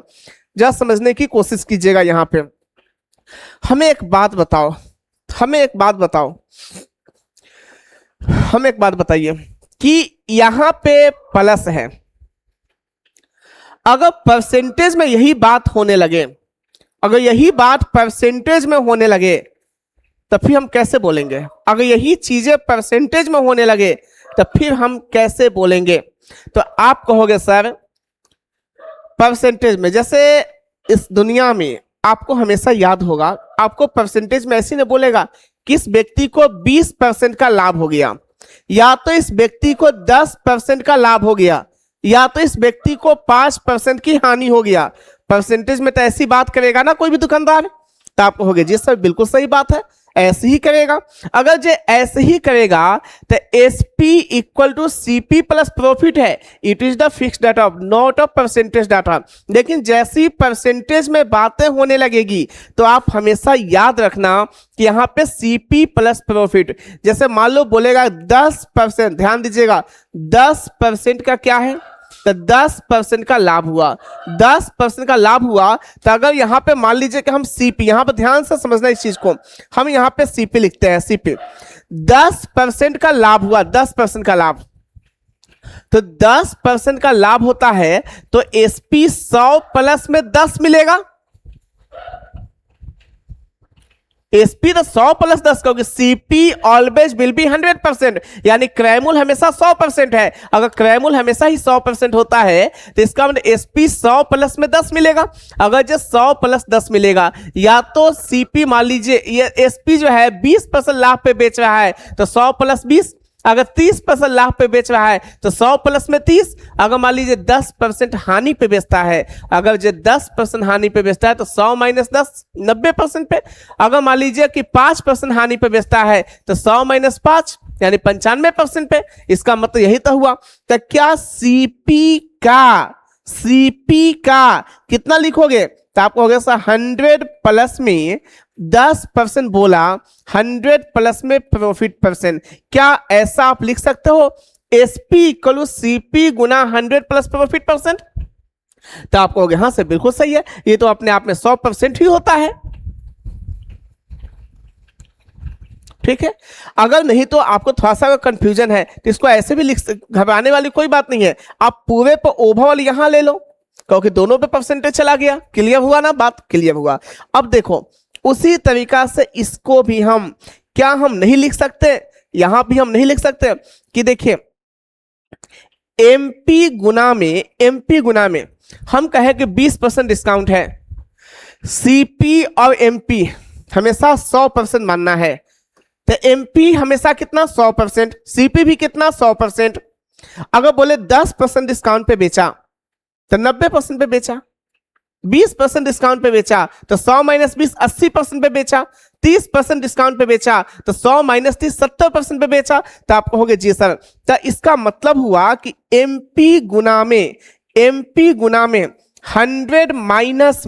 जो समझने की कोशिश कीजिएगा। यहां पे हमें एक बात बताओ, हमें एक बात बताओ, हमें एक बात बताइए कि यहां पे प्लस है, अगर परसेंटेज में यही बात होने लगे, अगर यही बात परसेंटेज में होने लगे तो फिर हम कैसे बोलेंगे? अगर यही चीजें परसेंटेज में होने लगे तो फिर हम कैसे बोलेंगे? तो आप कहोगे सर परसेंटेज में, जैसे इस दुनिया में आपको हमेशा याद होगा, आपको परसेंटेज में ऐसे नहीं बोलेगा कि इस व्यक्ति को 20% का लाभ हो गया, या तो इस व्यक्ति को 10% का लाभ हो गया, या तो इस व्यक्ति को 5% की हानि हो गया। परसेंटेज में तो ऐसी बात करेगा ना कोई भी दुकानदार। तो आप कहोगे जी सर बिल्कुल सही बात है, ऐसे ही करेगा। अगर जो ऐसे ही करेगा तो SP equal to CP plus profit है, it is the fix data, not a percentage data. लेकिन जैसी परसेंटेज में बातें होने लगेगी तो आप हमेशा याद रखना कि यहाँ पे सीपी प्लस प्रॉफिट, जैसे मान लो बोलेगा 10%, ध्यान दीजिएगा 10% का क्या है? तो 10% का लाभ हुआ, 10% का लाभ हुआ। तो अगर यहां पे मान लीजिए कि हम सीपी, यहां पर ध्यान से समझना इस चीज को, हम यहां पे सीपी लिखते हैं, सीपी 10% का लाभ हुआ, 10% का लाभ, तो 10% का लाभ होता है तो एसपी 100 प्लस में 10 मिलेगा। एसपी तो 100 प्लस 10 कहोगे, सीपी ऑलवेज विल बी 100%, यानी क्रैमूल हमेशा 100% है। अगर क्रैमूल हमेशा ही 100% होता है तो इसका मतलब एसपी 100 प्लस में 10 मिलेगा। अगर जो 100 प्लस 10 मिलेगा, या तो सीपी मान लीजिए ये एसपी जो है 20% लाभ पे बेच रहा है तो 100 प्लस 20, अगर 30% लाभ पे बेच रहा है तो 100 प्लस में 30, अगर मान लीजिए 10% हानि पे बेचता है, अगर जो 10% हानि पे बेचता है तो 100 माइनस 10 90% पे, अगर मान लीजिए कि 5% हानि पे बेचता है तो 100 माइनस 5 यानी 95% पे। इसका मतलब यही तो हुआ। तो क्या सीपी का कितना लिखोगे? तो आपको हो गया सर 100 प्लस में 10% बोला, 100 प्लस में प्रॉफिट परसेंट, क्या ऐसा आप लिख सकते हो? एसपी इक्वल सीपी गुना 100 प्लस प्रॉफिट परसेंट। तो आप कहोगे हाँ सर बिल्कुल सही है, ये तो अपने आप में 100% ही होता है। ठीक है, अगर नहीं तो आपको थोड़ा सा कंफ्यूजन है तो इसको ऐसे भी लिख, घबराने वाली कोई बात नहीं है। आप पूरे पर ओवरऑल यहां ले लो, क्योंकि दोनों पे परसेंटेज चला गया। क्लियर हुआ ना? बात क्लियर हुआ। अब देखो उसी तरीका से इसको भी हम क्या हम नहीं लिख सकते? यहां भी हम नहीं लिख सकते कि देखिए एमपी गुना में हम कहें कि 20% डिस्काउंट है, सीपी और एमपी हमेशा 100% मानना है। तो एमपी हमेशा कितना? 100%, सीपी भी कितना? 100%। अगर बोले 10% डिस्काउंट पे बेचा तो 90% पे बेचा, 20% डिस्काउंट पे बेचा तो 100 माइनस 20 80% पे बेचा, 30% डिस्काउंट पे बेचा तो 100 माइनस 30 70% पे बेचा। तो आप कहोगे जी सर, तो इसका मतलब हुआ कि एमपी गुना में 100 माइनस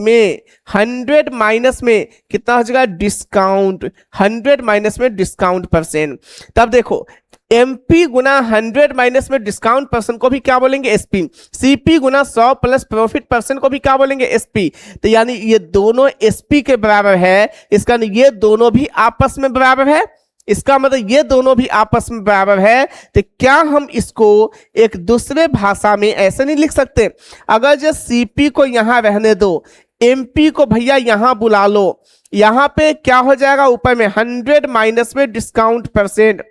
में कितना हो जाएगा? डिस्काउंट, 100 माइनस में डिस्काउंट परसेंट। तब देखो एमपी गुना 100 माइनस में डिस्काउंट परसेंट को भी क्या बोलेंगे? एसपी। सीपी गुना 100 प्लस प्रॉफिट परसेंट को भी क्या बोलेंगे? एसपी। तो यानी ये दोनों एसपी के बराबर है, इसका ये दोनों भी आपस में बराबर है, इसका मतलब ये दोनों भी आपस में बराबर है। तो क्या हम इसको एक दूसरे भाषा में ऐसे नहीं लिख सकते? अगर जो सीपी को यहां रहने दो, एमपी को भैया यहां बुला लो, यहां पे क्या हो जाएगा? ऊपर में 100 माइनस में डिस्काउंट परसेंट,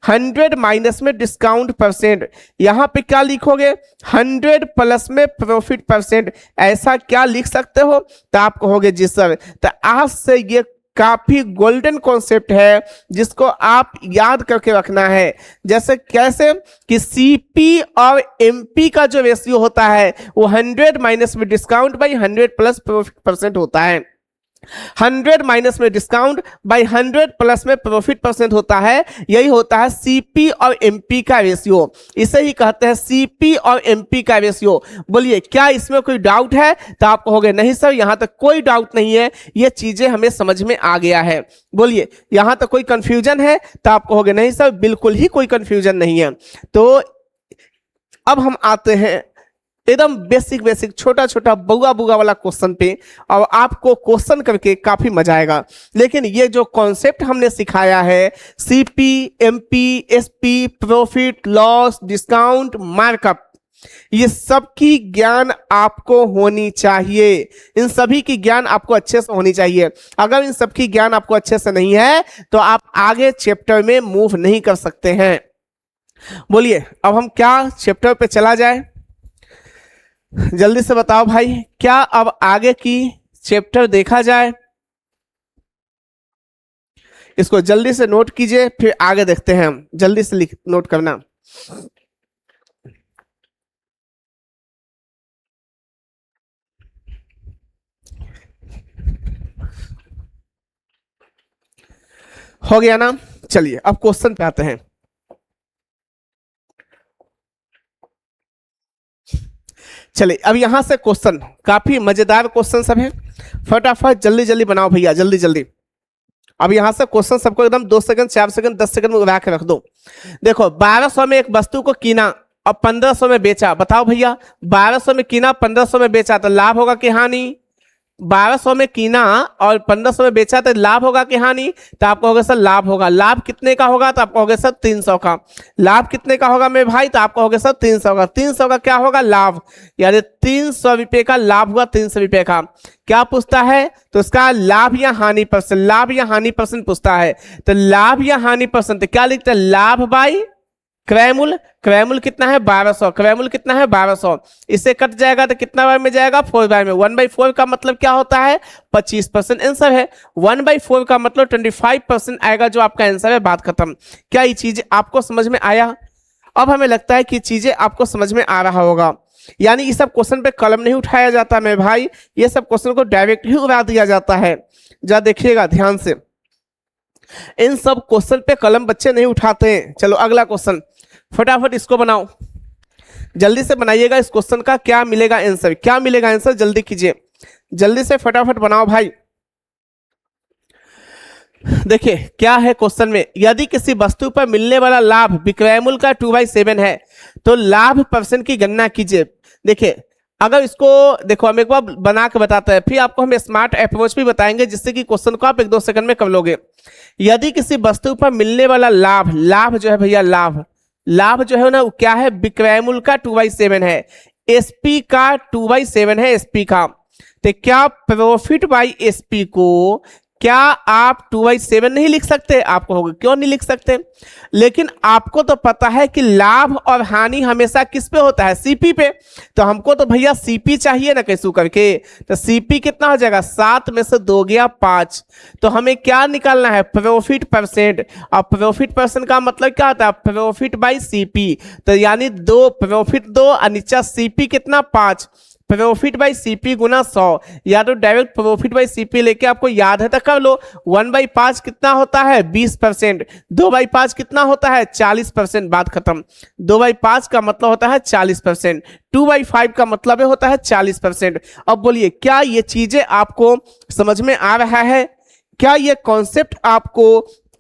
100 माइनस में डिस्काउंट परसेंट, यहां पे क्या लिखोगे? 100 प्लस में प्रॉफिट परसेंट। ऐसा क्या लिख सकते हो? तो आप कहोगे जी सर, तो आज से ये काफी गोल्डन कॉन्सेप्ट है जिसको आप याद करके रखना है। जैसे कैसे कि सीपी और एमपी का जो रेशियो होता है वो 100 माइनस में discount by 100 plus profit percent होता है। 100 माइनस में डिस्काउंट बाई 100 प्लस में प्रॉफिट परसेंट होता है। यही होता है सीपी और एमपी का रेशियो। इसे ही कहते हैं सीपी और एमपी का रेशियो। बोलिए क्या इसमें कोई डाउट है? तो आप कहोगे नहीं सर यहां तक कोई डाउट नहीं है, ये चीजें हमें समझ में आ गया है। बोलिए यहां तक कोई कंफ्यूजन है? तो आप कहोगे नहीं सर बिल्कुल ही कोई कंफ्यूजन नहीं है। तो अब हम आते हैं एकदम बेसिक बेसिक छोटा छोटा बुआ बुआ वाला क्वेश्चन पे, और आपको क्वेश्चन करके काफी मजा आएगा। लेकिन ये जो कॉन्सेप्ट हमने सिखाया है CP, MP, SP, profit, loss, discount, markup, ये सब की ज्ञान आपको होनी चाहिए। इन सभी की ज्ञान आपको अच्छे से होनी चाहिए। अगर इन सब की ज्ञान आपको अच्छे से नहीं है तो आप आगे चैप्टर में मूव नहीं कर सकते हैं। बोलिए अब हम क्या चैप्टर पे चला जाए, जल्दी से बताओ भाई, क्या अब आगे की चैप्टर देखा जाए? इसको जल्दी से नोट कीजिए फिर आगे देखते हैं हम। जल्दी से लिख नोट करना। हो गया ना? चलिए अब क्वेश्चन पे आते हैं। चलिए अब यहां से क्वेश्चन काफी मजेदार क्वेश्चन सब है, फटाफट जल्दी जल्दी बनाओ भैया, जल्दी जल्दी। अब यहां से क्वेश्चन सबको एकदम 2 सेकंड 4 सेकंड 10 सेकंड में उड़ा के रख दो। देखो 1200 में एक वस्तु को कीना और 1500 में बेचा। बताओ भैया 1200 में कीना 1500 में बेचा तो लाभ होगा कि हानि? 1200 में कीना और 1500 में बेचा तो लाभ होगा कि हानि? तो आप कहोगे सर लाभ होगा। लाभ कितने का होगा? तो आप कहोगे सर 300 का। लाभ कितने का होगा मेरे भाई? तो आप कहोगे सर 300 का। 300 का क्या होगा? लाभ, यानी 300 रुपये का लाभ हुआ। 300 रुपये का क्या पूछता है? तो इसका लाभ या हानि परसेंट, लाभ या हानि परसेंट पूछता है। तो लाभ या हानि परसेंट क्या लिखते हैं? लाभ बाई क्रयमूल। क्रयमूल कितना है? 1200। क्रयमूल कितना है? 1200। इससे कट जाएगा तो कितना बार में जाएगा? 4 बार में। 1/4 का मतलब क्या होता है? 25% आंसर है। 1/4 का मतलब 25% आएगा जो आपका आंसर है। बात खत्म। क्या ये चीज आपको समझ में आया? अब हमें लगता है कि चीजें आपको समझ में आ रहा होगा। यानी ये सब क्वेश्चन पे कलम नहीं उठाया जाता मेरे भाई, ये सब क्वेश्चन को डायरेक्ट ही उड़ा दिया जाता है। जरा देखिएगा ध्यान से, इन सब क्वेश्चन पे कलम बच्चे नहीं उठाते हैं। चलो अगला क्वेश्चन, फटाफट इसको बनाओ, जल्दी से बनाइएगा। इस क्वेश्चन का क्या मिलेगा आंसर? क्या मिलेगा आंसर? जल्दी कीजिए, जल्दी से फटाफट बनाओ भाई। देखिए क्या है क्वेश्चन में, यदि किसी वस्तु पर मिलने वाला लाभ विक्रय मूल्य का 2/7 है तो लाभ परसेंट की गणना कीजिए। देखिए अगर इसको देखो हम एक बार बना के बताते हैं, फिर आपको हम स्मार्ट अप्रोच भी बताएंगे जिससे कि क्वेश्चन को आप 1-2 सेकंड में कर लोगे। यदि किसी वस्तु पर मिलने वाला लाभ, लाभ जो है भैया, लाभ, लाभ जो है ना वो क्या है? विक्रय मूल्य का 2/7 है। एसपी का 2/7 है। एसपी का तो क्या प्रॉफिट बाई एसपी को क्या आप 2/7 नहीं लिख सकते? आपको होगा क्यों नहीं लिख सकते? लेकिन आपको तो पता है कि लाभ और हानि हमेशा किस पे होता है? सीपी पे। तो हमको तो भैया सीपी चाहिए ना कैसे करके। तो सीपी कितना हो जाएगा? 7 में से 2 गया 5। तो हमें क्या निकालना है? Profit percent. और प्रॉफिट परसेंट का मतलब क्या होता है? Profit by CP. तो यानी 2 प्रॉफिट 2 और नीचा सीपी कितना? 5। प्रॉफिट बाई सीपी गुना 100, या तो डायरेक्ट प्रॉफिट बाई सीपी लेके आपको याद है तो कर लो। 1/5 कितना होता है? 20%। 2/5 कितना होता है? 40%। बात खत्म। 2/5 का मतलब होता है 40%। 2/5 का मतलब होता है 40%। अब बोलिए क्या ये चीजें आपको समझ में आ रहा है? क्या ये कॉन्सेप्ट आपको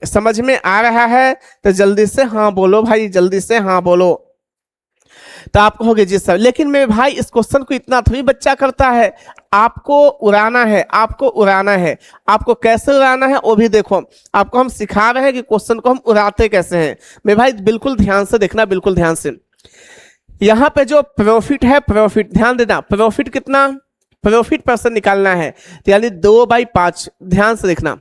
समझ में आ रहा है? तो जल्दी से हाँ बोलो भाई, जल्दी से हाँ बोलो। तो आप कहोगे जी सर, लेकिन मेरे भाई इस क्वेश्चन को इतना थोड़ी बच्चा करता है। आपको उड़ाना है, आपको उड़ाना है। आपको कैसे उड़ाना है वो भी देखो। आपको हम सिखा रहे हैं कि क्वेश्चन को हम उड़ाते कैसे हैं। मेरे भाई बिल्कुल ध्यान से देखना, बिल्कुल ध्यान से। यहाँ पे जो प्रॉफिट है, प्रॉफिट ध्यान देना, प्रॉफिट कितना? प्रॉफिट परसेंट निकालना है, तो यानी 2/5। ध्यान से देखना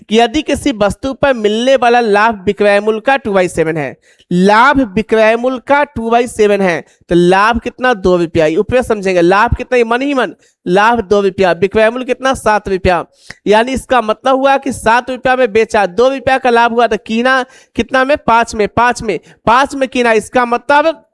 कि यदि किसी वस्तु पर मिलने वाला लाभ विक्रय मूल्य का 2/7 है, लाभ विक्रय मूल्य का 2/7 है, तो लाभ कितना 2 रुपया, ऊपर समझेंगे लाभ कितना, ये मन ही मन, लाभ 2 रुपया, विक्रय मूल्य कितना 7 रुपया, यानी इसका मतलब हुआ कि 7 रुपया में बेचा, 2 रुपया का लाभ हुआ, तो कीना कितना में 5 में कीना, इसका मतलब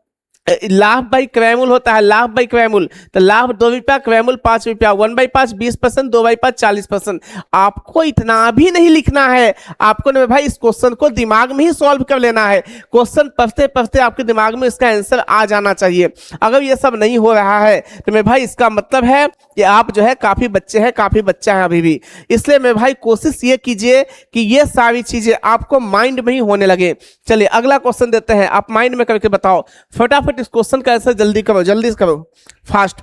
लाभ बाई क्रय मूल्य होता है, लाभ बाई क्रय मूल्य, तो लाभ 2 रुपया, क्रय मूल्य 5 रुपया, 1/5 20%, 2/5 40%। आपको इतना भी नहीं लिखना है, आपको ना भाई इस क्वेश्चन को दिमाग में ही सॉल्व कर लेना है, क्वेश्चन पढ़ते पढ़ते आपके दिमाग में इसका आंसर आ जाना चाहिए। अगर ये सब नहीं हो रहा है तो मेरे भाई इसका मतलब है कि आप जो है काफी बच्चे हैं, काफी बच्चा है अभी भी, इसलिए मेरे भाई कोशिश ये कीजिए कि ये सारी चीजें आपको माइंड में ही होने लगे। चलिए अगला क्वेश्चन देते हैं, आप माइंड में करके बताओ फटाफट, इस क्वेश्चन का आंसर जल्दी करो, जल्दी करो, फास्ट।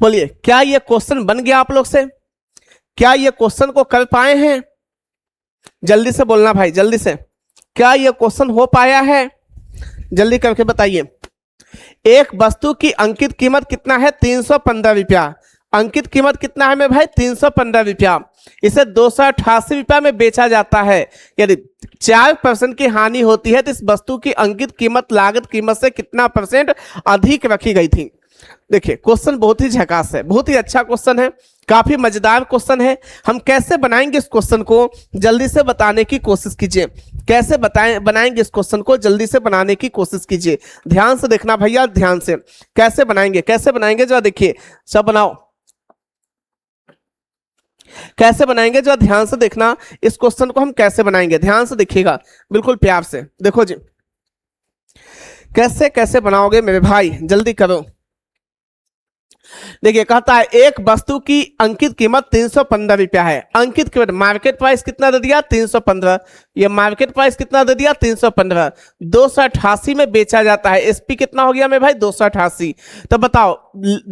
बोलिए क्या ये क्वेश्चन बन गया आप लोग से, क्या ये क्वेश्चन को कर पाए हैं? जल्दी से बोलना भाई, जल्दी से, क्या ये क्वेश्चन हो पाया है? जल्दी करके बताइए। एक वस्तु की अंकित कीमत कितना है? 315 रुपया। अंकित कीमत कितना है मेरे भाई? 315 रुपया। इसे 288 रुपया में बेचा जाता है। यदि 4% की हानि होती है तो इस वस्तु की अंकित कीमत लागत कीमत से कितना % अधिक रखी गई थी? देखिए क्वेश्चन बहुत ही झकास है, बहुत ही अच्छा क्वेश्चन है, काफी मजेदार क्वेश्चन है। हम कैसे बनाएंगे इस क्वेश्चन को, जल्दी से बताने की कोशिश कीजिए। कैसे बनाएंगे इस क्वेश्चन को, जल्दी से बनाने की कोशिश कीजिए। ध्यान से देखना भैया, ध्यान से। कैसे बनाएंगे जो देखिए, सब बनाओ। कैसे बनाएंगे जो ध्यान से देखना, इस क्वेश्चन को हम कैसे बनाएंगे, ध्यान से देखिएगा, बिल्कुल प्यार से देखो जी। कैसे कैसे बनाओगे मेरे भाई, जल्दी करो। देखिए कहता है एक वस्तु की अंकित कीमत 315 रुपया है। अंकित कीमत, मार्केट प्राइस कितना दे दिया? 315। ये मार्केट प्राइस कितना दे दिया? 315। 288 में बेचा जाता है। एसपी कितना हो गया मेरे भाई? 288। तो बताओ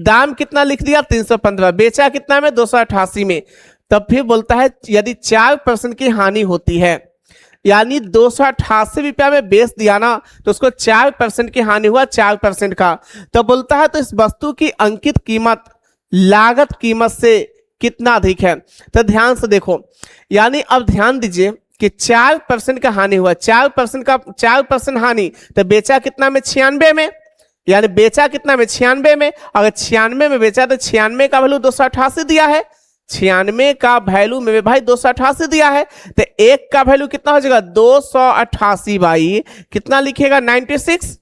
दाम कितना लिख दिया? 315। बेचा कितना में? 288 में। तब फिर बोलता है यदि 4% की हानि होती है, यानी 288 रुपया में बेच दिया ना, तो उसको 4% की हानि हुआ, 4% का। तो बोलता है तो इस वस्तु की अंकित कीमत लागत कीमत से कितना अधिक है? तो ध्यान से देखो, यानी अब ध्यान दीजिए कि 4% का हानि हुआ, 4% हानि, तो बेचा कितना में? 96 में। यानी बेचा कितना में? 96 में। अगर 96 में बेचा तो 96 का वैल्यू 288 दिया है, 96 का वैल्यू मेरे भाई 288 दिया है, तो एक का वैल्यू कितना हो जाएगा? 288 बाई कितना लिखिएगा? 96।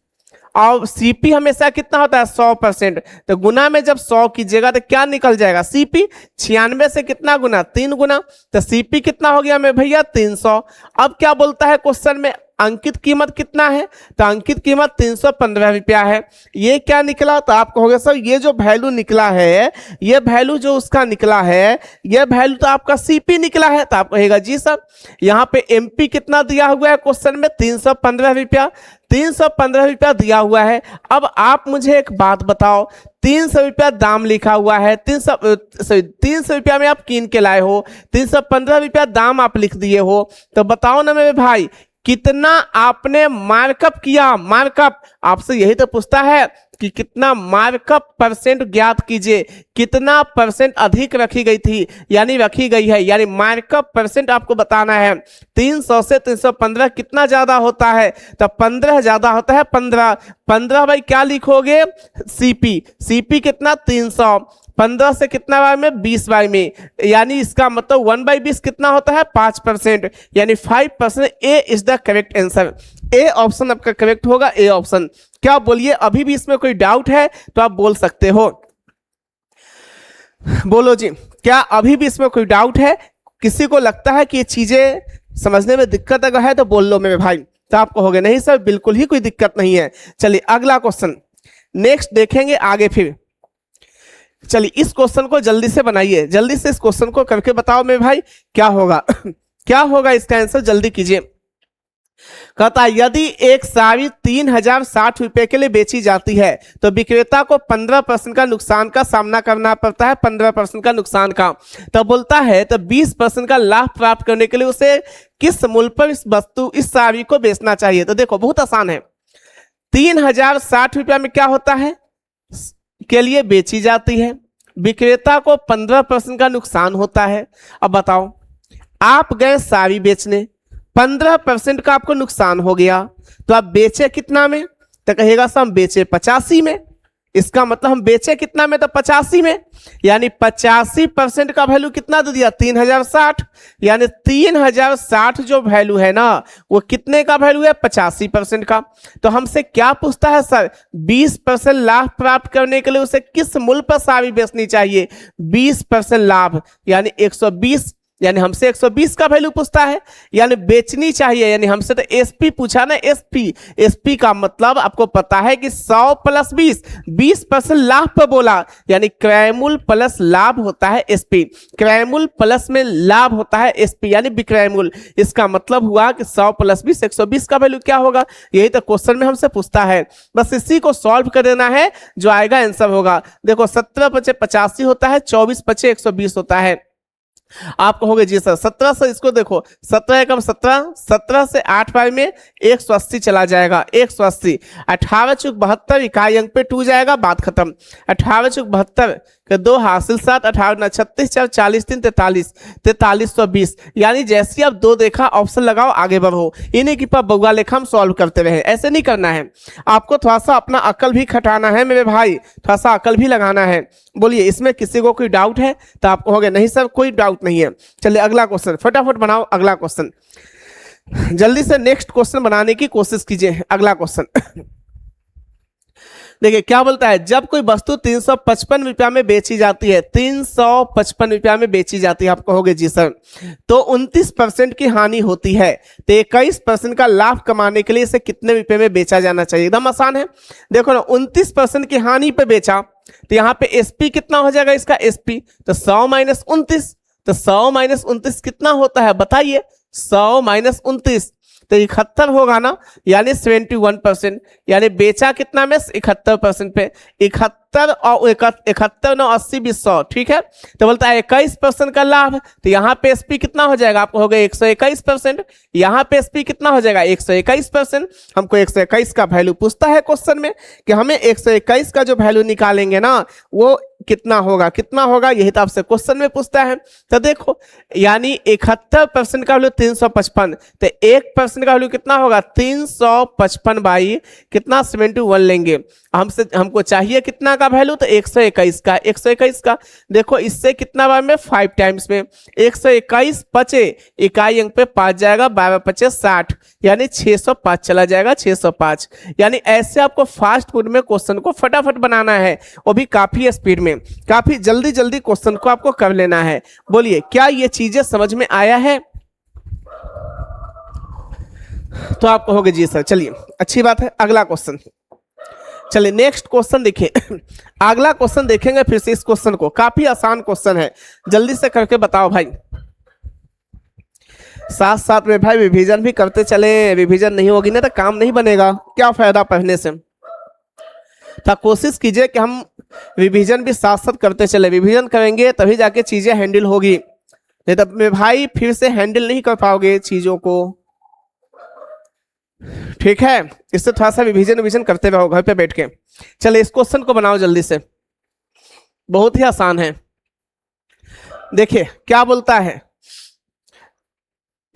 और सीपी हमेशा कितना होता है? 100%। तो गुना में जब 100 कीजिएगा तो क्या निकल जाएगा? सीपी 96 से कितना गुना? 3 गुना। तो सीपी कितना हो गया मेरे भैया? 300। अब क्या बोलता है क्वेश्चन में? अंकित कीमत कितना है? तो अंकित कीमत 315 रुपया है। ये क्या निकला? तो आप कहोगे सर ये जो वैल्यू निकला है, ये वैल्यू जो उसका निकला है, ये वैल्यू तो आपका सीपी निकला है। तो आप कहेगा जी सर यहाँ पे एमपी कितना दिया हुआ है क्वेश्चन में? 315 रुपया। 315 रुपया दिया हुआ है। अब आप मुझे एक बात बताओ, 300 रुपया दाम लिखा हुआ है, 300 रुपया में आप कीन के लाए हो, 315 रुपया दाम आप लिख दिए हो, तो बताओ ना मेरे भाई कितना आपने मार्कअप किया? मार्कअप आपसे यही तो पूछता है कि कितना मार्कअप % ज्ञात कीजिए, कितना % अधिक रखी गई थी, यानी रखी गई है, यानी मार्कअप % आपको बताना है। 300 से 315 कितना ज्यादा होता है? तो 15 ज्यादा होता है। 15 भाई क्या लिखोगे? सीपी। सीपी कितना? 300। 15 से कितना बार में? 20 बार में। यानी इसका मतलब 1/20 कितना होता है? 5%, यानी 5%। A is the correct answer. A option आपका करेक्ट होगा, ए ऑप्शन। क्या बोलिए, अभी भी इसमें कोई डाउट है तो आप बोल सकते हो। बोलो जी, क्या अभी भी इसमें कोई डाउट है? किसी को लगता है कि ये चीजें समझने में दिक्कत अगर है तो बोल लो मेरे भाई। तो आप कहोगे नहीं सर बिल्कुल ही कोई दिक्कत नहीं है। चलिए अगला क्वेश्चन नेक्स्ट देखेंगे आगे। फिर चलिए इस क्वेश्चन को जल्दी से बनाइए, जल्दी से इस क्वेश्चन को करके बताओ मेरे भाई क्या होगा क्या होगा इसका आंसर, जल्दी कीजिए। कहता है यदि एक साड़ी 3060 रुपए के लिए बेची जाती है तो विक्रेता को 15% का नुकसान का सामना करना पड़ता है, 15% का नुकसान का। तो बोलता है तो 20% का लाभ प्राप्त करने के लिए उसे किस मूल्य पर इस साड़ी को बेचना चाहिए। तो देखो बहुत आसान है, 3060 रुपया में क्या होता है के लिए बेची जाती है, विक्रेता को 15% का नुकसान होता है। अब बताओ आप गए साड़ी बेचने, 15% का आपको नुकसान हो गया, तो आप बेचे कितना में, तो कहेगा सर हम बेचे 85 में। इसका मतलब हम बेचे कितना में, तो 85 में, यानी 85% का वैल्यू कितना दे दिया 3060, यानी 3060 जो वैल्यू है ना वो कितने का वैल्यू है 85% का। तो हमसे क्या पूछता है सर, 20% लाभ प्राप्त करने के लिए उसे किस मूल्य पर साड़ी बेचनी चाहिए, 20% लाभ यानी 120, यानी हमसे 120 का वैल्यू पूछता है, यानी बेचनी चाहिए, यानी हमसे तो एसपी पूछा ना, एसपी, एसपी का मतलब आपको पता है कि 100 प्लस 20, 20% लाभ पर बोला, यानी क्रय मूल्य प्लस लाभ होता है एसपी, क्रय मूल्य प्लस में लाभ होता है एसपी यानी विक्रय मूल्य। इसका मतलब हुआ कि 100 प्लस 20 120 का वैल्यू क्या होगा, यही तो क्वेश्चन में हमसे पूछता है, बस इसी को सॉल्व कर देना है, जो आएगा आंसर होगा। देखो 17 पचे 85 होता है, 24 पचे 120 होता है। आप कहोगे जी सर 17 से, इसको देखो 17 एकम 17, 17 से 8 बार में 180 चला जाएगा, 180, 18 चुक 72 इकाई अंक पे 2 जाएगा, बात खत्म। 18 चुक 72 के 2 हासिल 7, 18 36 4 40 3 43, 4320, यानी जैसे आप 2 देखा ऑप्शन लगाओ आगे बढ़ो, इन्हीं की पर बउआ लेखा हम सॉल्व करते रहे। ऐसे नहीं करना है, आपको थोड़ा सा अपना अकल भी खटाना है मेरे भाई, थोड़ा सा अकल भी लगाना है। बोलिए इसमें किसी को कोई डाउट है, तो आप कहोगे नहीं सर कोई डाउट नहीं है। चलिए अगला क्वेश्चन फटाफट बनाओ, अगला क्वेश्चन जल्दी से नेक्स्ट क्वेश्चन बनाने की कोशिश कीजिए। अगला क्वेश्चन देखिए क्या बोलता है, जब कोई वस्तु 355 रुपया में बेची जाती है, 355 रुपया में बेची जाती है, आप कहोगे जी सर, तो 29% की हानि होती है, तो 21% का लाभ कमाने के लिए इसे कितने रुपए में बेचा जाना चाहिए। एकदम आसान है, देखो ना 29% की हानि पे बेचा, तो यहाँ पे एसपी कितना हो जाएगा इसका, एसपी तो 100 माइनस 29, तो 100 माइनस 29 कितना होता है बताइए, 100 माइनस 29 तो 71 होगा ना, यानी 71%, यानी बेचा कितना में 71% पे, 71 और 71 9 80 20 100, ठीक है। तो बोलता है 21% का लाभ, तो यहाँ पे एसपी कितना हो जाएगा, आपको हो गया 121%, यहाँ पे एसपी कितना हो जाएगा 121%। हमको 121 का वैल्यू पूछता है क्वेश्चन में कि हमें 121 का जो वैल्यू निकालेंगे ना वो कितना होगा, कितना होगा, यही तो आपसे क्वेश्चन में पूछता है। तो देखो यानी 71% का वैल्यू 355, तो 1% का वैल्यू कितना होगा 355 बाई कितना 71 लेंगे, हमको चाहिए कितना का वैल्यू, तो 121 का, 121 का देखो इससे कितना बार में 5 टाइम्स में, 121 पचे इकाई अंक पे 5 जाएगा, 12 पचे 60, यानी 605 चला जाएगा, 605। यानी ऐसे आपको फास्ट फूड में क्वेश्चन को फटाफट बनाना है, वो भी काफी स्पीड में, काफी जल्दी जल्दी क्वेश्चन को आपको कर लेना है। बोलिए क्या ये चीजें समझ में आया है, तो आप कहोगे जी सर, चलिए अच्छी बात है। अगला क्वेश्चन, चलिए नेक्स्ट क्वेश्चन देखिए अगला क्वेश्चन देखेंगे फिर से इस क्वेश्चन को, काफी आसान क्वेश्चन है, जल्दी से करके बताओ भाई। साथ साथ में भाई रिवीजन भी करते चले, रिवीजन नहीं होगी ना तो काम नहीं बनेगा, क्या फायदा पढ़ने से। तो कोशिश कीजिए कि हम रिवीजन भी साथ साथ करते चले, रिवीजन करेंगे तभी जाके चीजें हैंडल होगी, नहीं तो मेरे भाई फिर से हैंडल नहीं कर पाओगे चीजों को, ठीक है। इससे थोड़ा सा रिवीजन करते रहो घर पे बैठ के। चले इस क्वेश्चन को बनाओ जल्दी से, बहुत ही आसान है। देखिए क्या बोलता है,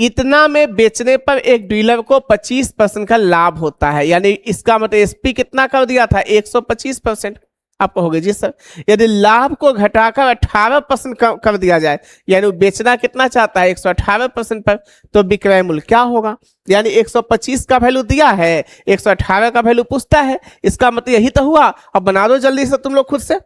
इतना में बेचने पर एक डीलर को 25% का लाभ होता है, यानी इसका मतलब एसपी कितना कर दिया था 125%। आप कहोगे जी सर यदि लाभ को घटाकर 18% कर दिया जाए, यानी बेचना कितना चाहता है 118% पर, तो विक्रय मूल्य क्या होगा, यानी 125 का वैल्यू दिया है, 118 का वैल्यू पूछता है, इसका मतलब यही तो हुआ। अब बना दो जल्दी से तुम लोग खुद से,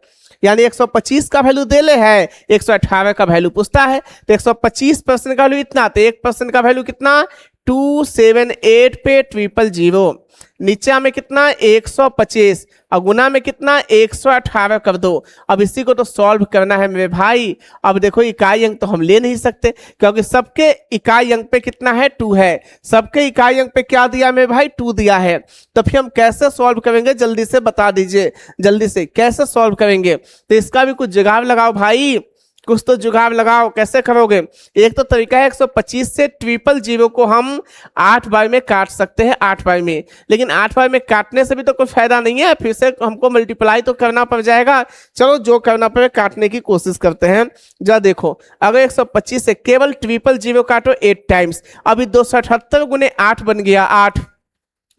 यानी 125 का वैल्यू दे ले है, 118 का वैल्यू पूछता है, तो 125% का वैल्यू इतना, तो 1% का वैल्यू कितना 278 पे 000, नीचे हमें कितना 125 और गुना में कितना 118 कर दो। अब इसी को तो सॉल्व करना है मेरे भाई। अब देखो इकाई अंक तो हम ले नहीं सकते क्योंकि सबके इकाई अंक पे कितना है 2 है, सबके इकाई अंक पे क्या दिया मेरे भाई 2 दिया है। तो फिर हम कैसे सॉल्व करेंगे जल्दी से बता दीजिए, जल्दी से कैसे सॉल्व करेंगे। तो इसका भी कुछ जुगाड़ लगाओ भाई, कुछ तो जुगाड़ लगाओ। कैसे करोगे? एक तो तरीका है 125 से 000 को हम 8 बार में काट सकते हैं, 8 बार में, लेकिन 8 बार में काटने से भी तो कोई फायदा नहीं है, फिर से हमको मल्टीप्लाई तो करना पड़ जाएगा। चलो जो करना पड़े काटने की कोशिश करते हैं। जरा देखो अगर 125 से केवल 000 काटो 8 टाइम्स, अभी 278 गुने 8 बन गया, 8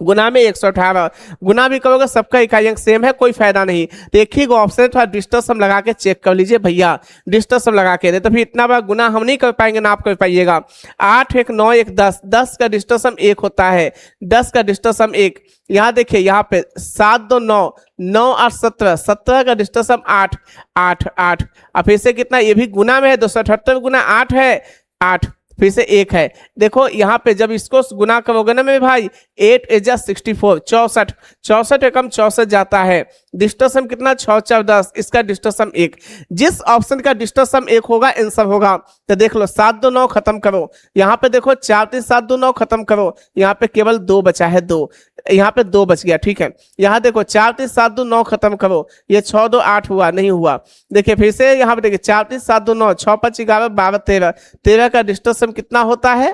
गुना में 118, गुना भी करोगे सबका इकाई अंक सेम है, कोई फायदा नहीं। तो एक ही ऑप्शन है, थोड़ा डिस्टेंस सम लगा के चेक कर लीजिए भैया, डिस्टेंस सम लगा के दे तो फिर इतना बड़ा गुना हम नहीं कर पाएंगे ना आप कर पाइएगा। 8 1 9 1 10, 10 का डिस्टेंस सम 1 होता है, 10 का डिस्टेंस सम 1। यहाँ देखिए यहाँ पे 7 2 9, 9 8 17, 17 का डिस्टेंस सम 8 8 8। अब फिर से कितना, ये भी गुना में है, 278 गुना 8 है 8, फिर से 1 है। देखो यहाँ पे जब इसको गुना करोगे ना मेरे भाई 8 × 64, 64, 64 एकम 64 जाता है। डिस्टेंस सम कितना 6 4 10, इसका डिस्टेंस सम 1। जिस ऑप्शन का डिस्टेंस सम 1 होगा आंसर होगा। तो देख लो 7 2 9 खत्म करो, यहाँ पे देखो 4 3 7 2 9 खत्म करो, यहाँ पे केवल 2 बचा है, 2 यहाँ पे 2 बच गया, ठीक है। यहाँ देखो 4 3 7 2 9 खत्म करो, ये 6 2 8 हुआ, नहीं हुआ। देखिए फिर से यहाँ पे देखिए 4 3 7 2 9, 6 5 11 12 13, 13 का डिस्टेंस सम कितना होता है,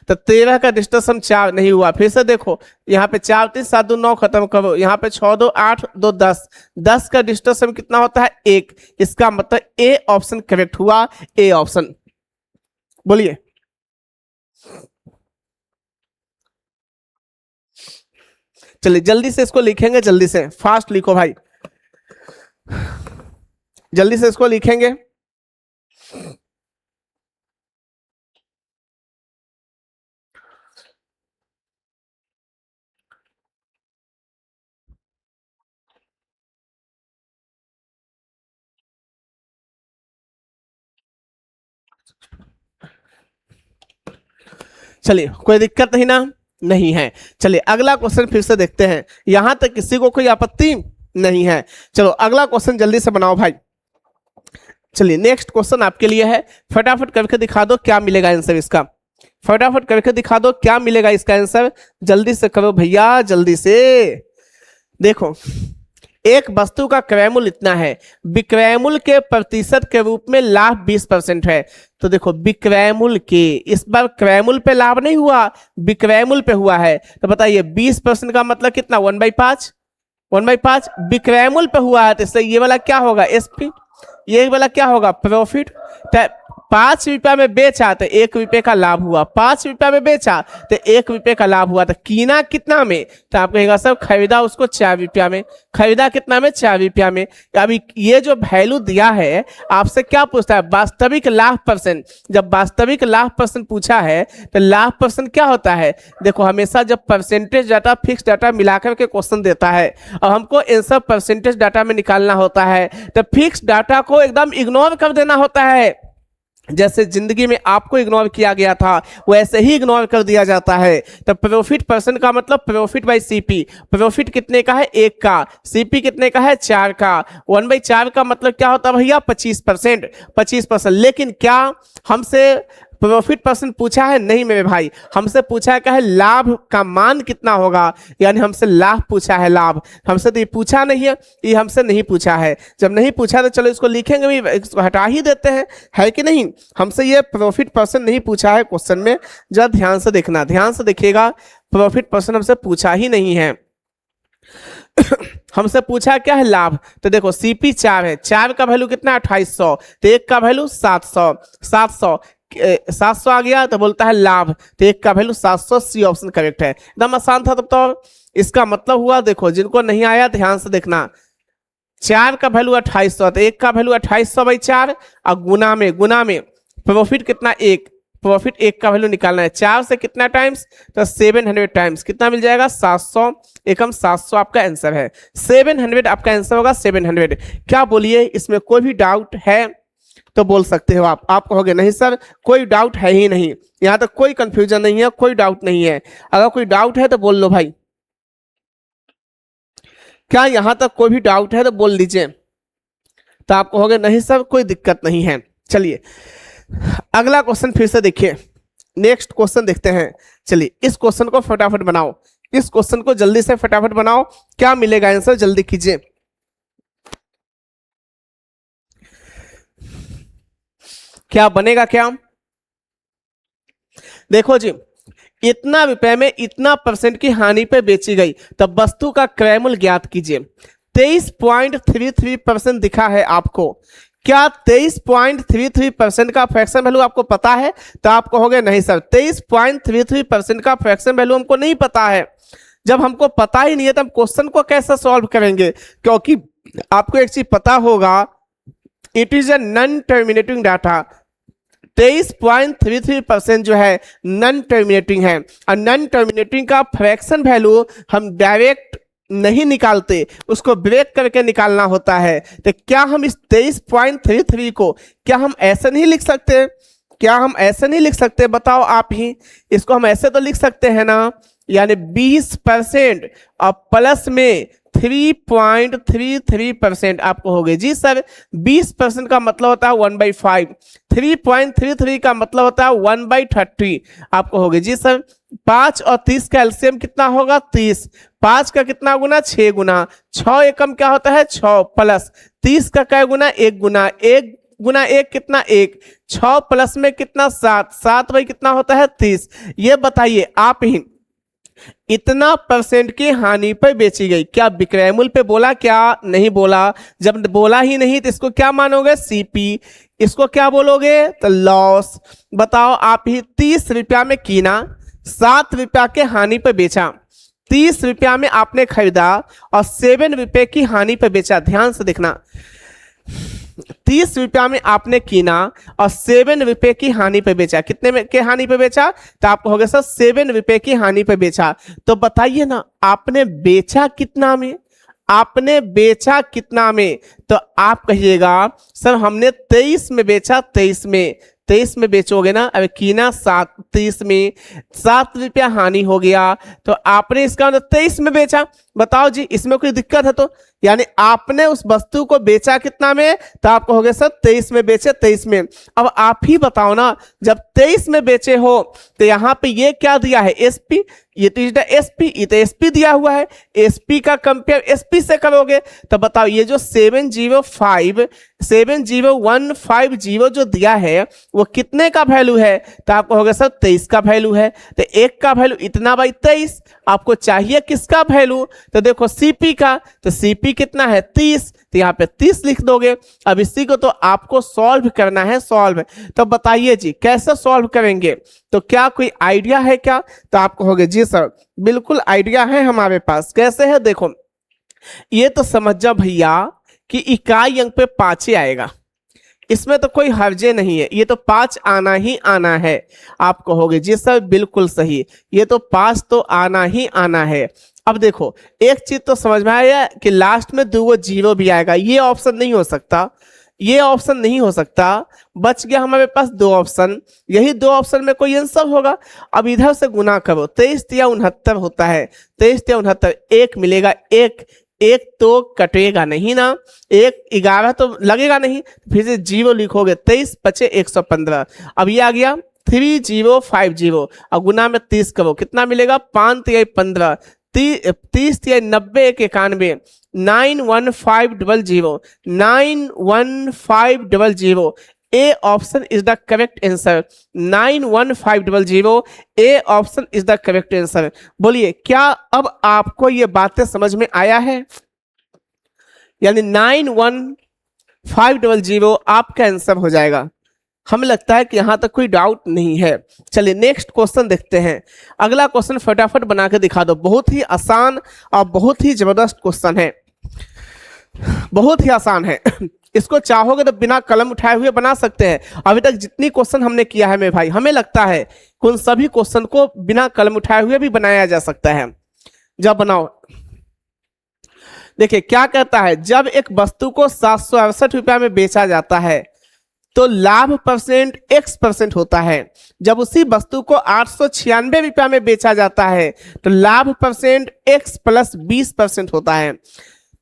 तो 13 का डिस्टेंस सम 4, नहीं हुआ। फिर से देखो यहाँ पे 4 3 7 2 9 खत्म करो, यहाँ पे 6 2 8 2 10, 10 का डिस्टेंस सम कितना होता है 1। इसका मतलब ए ऑप्शन करेक्ट हुआ, ए ऑप्शन। बोलिए चलिए जल्दी से इसको लिखेंगे, जल्दी से फास्ट लिखो भाई, जल्दी से इसको लिखेंगे। चलिए कोई दिक्कत नहीं ना, नहीं है। चलिए अगला क्वेश्चन फिर से देखते हैं, यहां तक किसी को कोई आपत्ति नहीं है। चलो अगला क्वेश्चन जल्दी से बनाओ भाई। चलिए नेक्स्ट क्वेश्चन आपके लिए है, फटाफट करके दिखा दो क्या मिलेगा आंसर इसका, फटाफट करके दिखा दो क्या मिलेगा इसका आंसर, जल्दी से करो भैया जल्दी से। देखो एक वस्तु का क्रय मूल्य इतना है, विक्रय मूल्य के प्रतिशत के रूप में लाभ 20% है। तो देखो विक्रय मूल्य के, इस बार क्रय मूल्य पे लाभ नहीं हुआ, विक्रय मूल्य पे हुआ है। तो बताइए 20% का मतलब कितना, 1/5, 1/5 विक्रय मूल्य पे हुआ है, तो इसलिए ये वाला क्या होगा एसपी, ये वाला क्या होगा प्रॉफिट। 5 रुपया में बेचा तो 1 रुपये का लाभ हुआ, 5 रुपया में बेचा तो 1 रुपये का लाभ हुआ। तो कीना कितना में, तो आप कहेगा सर खरीदा उसको 4 रुपया में, खरीदा कितना में 4 रुपया में। अभी ये जो वैल्यू दिया है आपसे क्या पूछता है, वास्तविक लाभ परसेंट। जब वास्तविक लाभ परसेंट पूछा है तो लाभ परसेंट क्या होता है, देखो हमेशा जब परसेंटेज डाटा फिक्स डाटा मिलाकर के क्वेश्चन देता है और हमको आंसर परसेंटेज डाटा में निकालना होता है, तो फिक्स डाटा को एकदम इग्नोर कर देना होता है। जैसे जिंदगी में आपको इग्नोर किया गया था वैसे ही इग्नोर कर दिया जाता है। तो प्रॉफिट परसेंट का मतलब प्रॉफिट बाई सीपी, प्रॉफिट कितने का है 1 का, सीपी कितने का है 4 का, 1/4 का मतलब क्या होता है भैया 25%, 25%। लेकिन क्या हमसे प्रॉफिट परसेंट पूछा है, नहीं मेरे भाई, हमसे पूछा है क्या है लाभ का मान कितना होगा, यानी हमसे लाभ पूछा है, लाभ हमसे तो ये पूछा नहीं है, ये हमसे नहीं पूछा है। जब नहीं पूछा तो चलो इसको लिखेंगे भी, इसको हटा ही देते हैं, है कि नहीं। हमसे ये प्रॉफिट परसेंट नहीं पूछा है क्वेश्चन में, जरा ध्यान से देखना, ध्यान से देखिएगा, प्रॉफिट परसेंट हमसे पूछा ही नहीं है। हमसे पूछा क्या है लाभ, तो देखो सीपी 4 है, 4 का वैल्यू कितना 2800, तो 1 का वैल्यू 700, 700 आ गया तो बोलता है लाभ, तो 1 का वैल्यू 700, सी ऑप्शन करेक्ट है। एकदम आसान था तब तो। इसका मतलब हुआ, देखो जिनको नहीं आया ध्यान से देखना, 4 का वैल्यू 2800, तो 1 का वैल्यू 2800/4 और गुना में प्रॉफिट कितना 1, प्रॉफिट 1 का वैल्यू निकालना है, 4 से कितना टाइम्स, तो 700 टाइम्स, कितना मिल जाएगा 700, एकम 700 आपका आंसर है, 700 आपका आंसर होगा 700। क्या बोलिए इसमें कोई भी डाउट है, तो बोल सकते हो आप कहोगे नहीं सर कोई डाउट है ही नहीं, यहाँ तक कोई कंफ्यूजन नहीं है, कोई डाउट नहीं है। अगर कोई डाउट है तो बोल लो भाई, क्या यहाँ तक कोई भी डाउट है तो बोल लीजिए। तो आप कहोगे नहीं सर कोई दिक्कत नहीं है। चलिए अगला क्वेश्चन फिर से देखिए, नेक्स्ट क्वेश्चन देखते हैं। चलिए इस क्वेश्चन को फटाफट बनाओ, इस क्वेश्चन को जल्दी से फटाफट बनाओ, क्या मिलेगा आंसर जल्दी कीजिए। क्या बनेगा क्या? देखो जी, इतना रुपए में इतना परसेंट की हानि पे बेची गई, तब वस्तु का क्रय मूल्य ज्ञात कीजिए। 23.33% दिखा है आपको, क्या 23.33% का फ्रैक्शन वैल्यू आपको पता है? तो आप कहोगे नहीं सर 23.33% का फ्रैक्शन वैल्यू हमको नहीं पता है। जब हमको पता ही नहीं है तो हम क्वेश्चन को कैसे सॉल्व करेंगे? क्योंकि आपको एक चीज पता होगा, it is a non terminating data. 23.33% जो है नॉन टर्मिनेटिंग है, और नॉन टर्मिनेटिंग का फ्रैक्शन वैल्यू हम डायरेक्ट नहीं निकालते, उसको ब्रेक करके निकालना होता है। तो क्या हम इस 23.33 को क्या हम ऐसे नहीं लिख सकते? क्या हम ऐसे नहीं लिख सकते? बताओ आप ही, इसको हम ऐसे तो लिख सकते हैं ना, यानी 20% और प्लस में 3.33%। आप कहोगे जी सर 20% का मतलब होता है 1/5, 3.33 का मतलब होता है 1/30। आप कहोगे जी सर 5 और 30 का एलसीएम कितना होगा? 30। 5 का कितना गुना? 6 गुना। 6 एकम क्या होता है? 6 प्लस 30 का क्या गुना? 1 गुना। 1 गुना 1 कितना? 1। 6 प्लस में कितना? 7। 7 भाई कितना होता है? 30। ये बताइए आप ही, इतना परसेंट की हानि पर बेची गई, क्या विक्रय मूल्य पे बोला? क्या नहीं बोला। जब बोला ही नहीं तो इसको क्या मानोगे? सीपी। इसको क्या बोलोगे? तो लॉस। बताओ आप ही, 30 रुपया में कीना, 7 रुपया के हानि पर बेचा। 30 रुपया में आपने खरीदा और 7 रुपए की हानि पर बेचा। ध्यान से देखना, 30 रुपया में आपने कीना और 7 रुपए की हानि पे बेचा। कितने में के हानि पे बेचा? तो आप कहोगे सर 7 रुपए की हानि पे बेचा। तो बताइए ना आपने बेचा कितना में? आपने बेचा कितना में? तो आप कहिएगा सर हमने 23 में बेचा। 23 में, 23 में बेचोगे ना। अब कीना 30 में, 7 रुपया हानि हो गया, तो आपने इसका 23 में बेचा। बताओ जी इसमें कोई दिक्कत है? तो यानी आपने उस वस्तु को बेचा कितना में? तो आप कहोगे सर 23 में बेचे। 23 में। अब आप ही बताओ ना, जब 23 में बेचे हो तो यहाँ पे ये क्या दिया है? एसपी। ये तो एसपी, ये तो एसपी दिया हुआ है। एसपी का कंपेयर एसपी से करोगे तो बताओ ये जो 70150 जो दिया है वो कितने का वैल्यू है? तो आप कहोगे सर 23 का वैल्यू है। तो एक का वैल्यू इतना बाई 23, आपको चाहिए किसका वैल्यू? तो देखो सीपी का, तो सीपी कितना है? 30, तो यहाँ पे 30 लिख दोगे। अब इसी को तो आपको सॉल्व करना है, सॉल्व। तो बताइए जी कैसे सॉल्व करेंगे? तो क्या कोई आइडिया है क्या? तो आप कहोगे जी सर बिल्कुल आइडिया है हमारे पास। कैसे है? देखो ये तो समझ जाओ भैया कि इकाई अंक पे 5 ही आएगा, इसमें तो कोई हर्जे नहीं है, ये तो 5 आना ही आना है। आप कहोगे जी सर बिल्कुल सही, ये तो 5 तो आना ही आना है। अब देखो एक चीज तो समझ में आया कि लास्ट में 2 जीरो भी आएगा, ये ऑप्शन नहीं हो सकता, ये ऑप्शन नहीं हो सकता। बच गया हमारे पास 2 ऑप्शन, यही 2 ऑप्शन में कोई आंसर होगा। अब इधर से गुना करो, 23 या 69 होता है, 23 या 69, 1 मिलेगा। एक तो कटेगा नहीं ना, 1 11 तो लगेगा नहीं, फिर से 0 लिखोगे। 23 बचे 115। अब ये आ गया 3050 और गुना में 30 करो, कितना मिलेगा? 5 या 15, 30 या 90 91, 91500, 91500। A option is the correct answer, 91500। A option is the correct answer. बोलिए क्या अब आपको ये बातें समझ में आया है? यानी 91500 आपका आंसर हो जाएगा। हमें लगता है कि यहां तक कोई डाउट नहीं है। चलिए नेक्स्ट क्वेश्चन देखते हैं। अगला क्वेश्चन फटाफट बना के दिखा दो, बहुत ही आसान और बहुत ही जबरदस्त क्वेश्चन है, बहुत ही आसान है। इसको चाहोगे तो बिना कलम उठाए हुए बना सकते हैं। अभी तक जितनी क्वेश्चन हमने किया है मेरे भाई, हमें लगता है कि उन सभी क्वेश्चन को बिना कलम उठाए हुए भी बनाया जा सकता है। जब बनाओ, देखिए क्या कहता है, जब एक वस्तु को 768 रुपया में बेचा जाता है तो लाभ परसेंट x% होता है। जब उसी वस्तु को 896 रुपया में बेचा जाता है तो लाभ परसेंट x प्लस 20% होता है।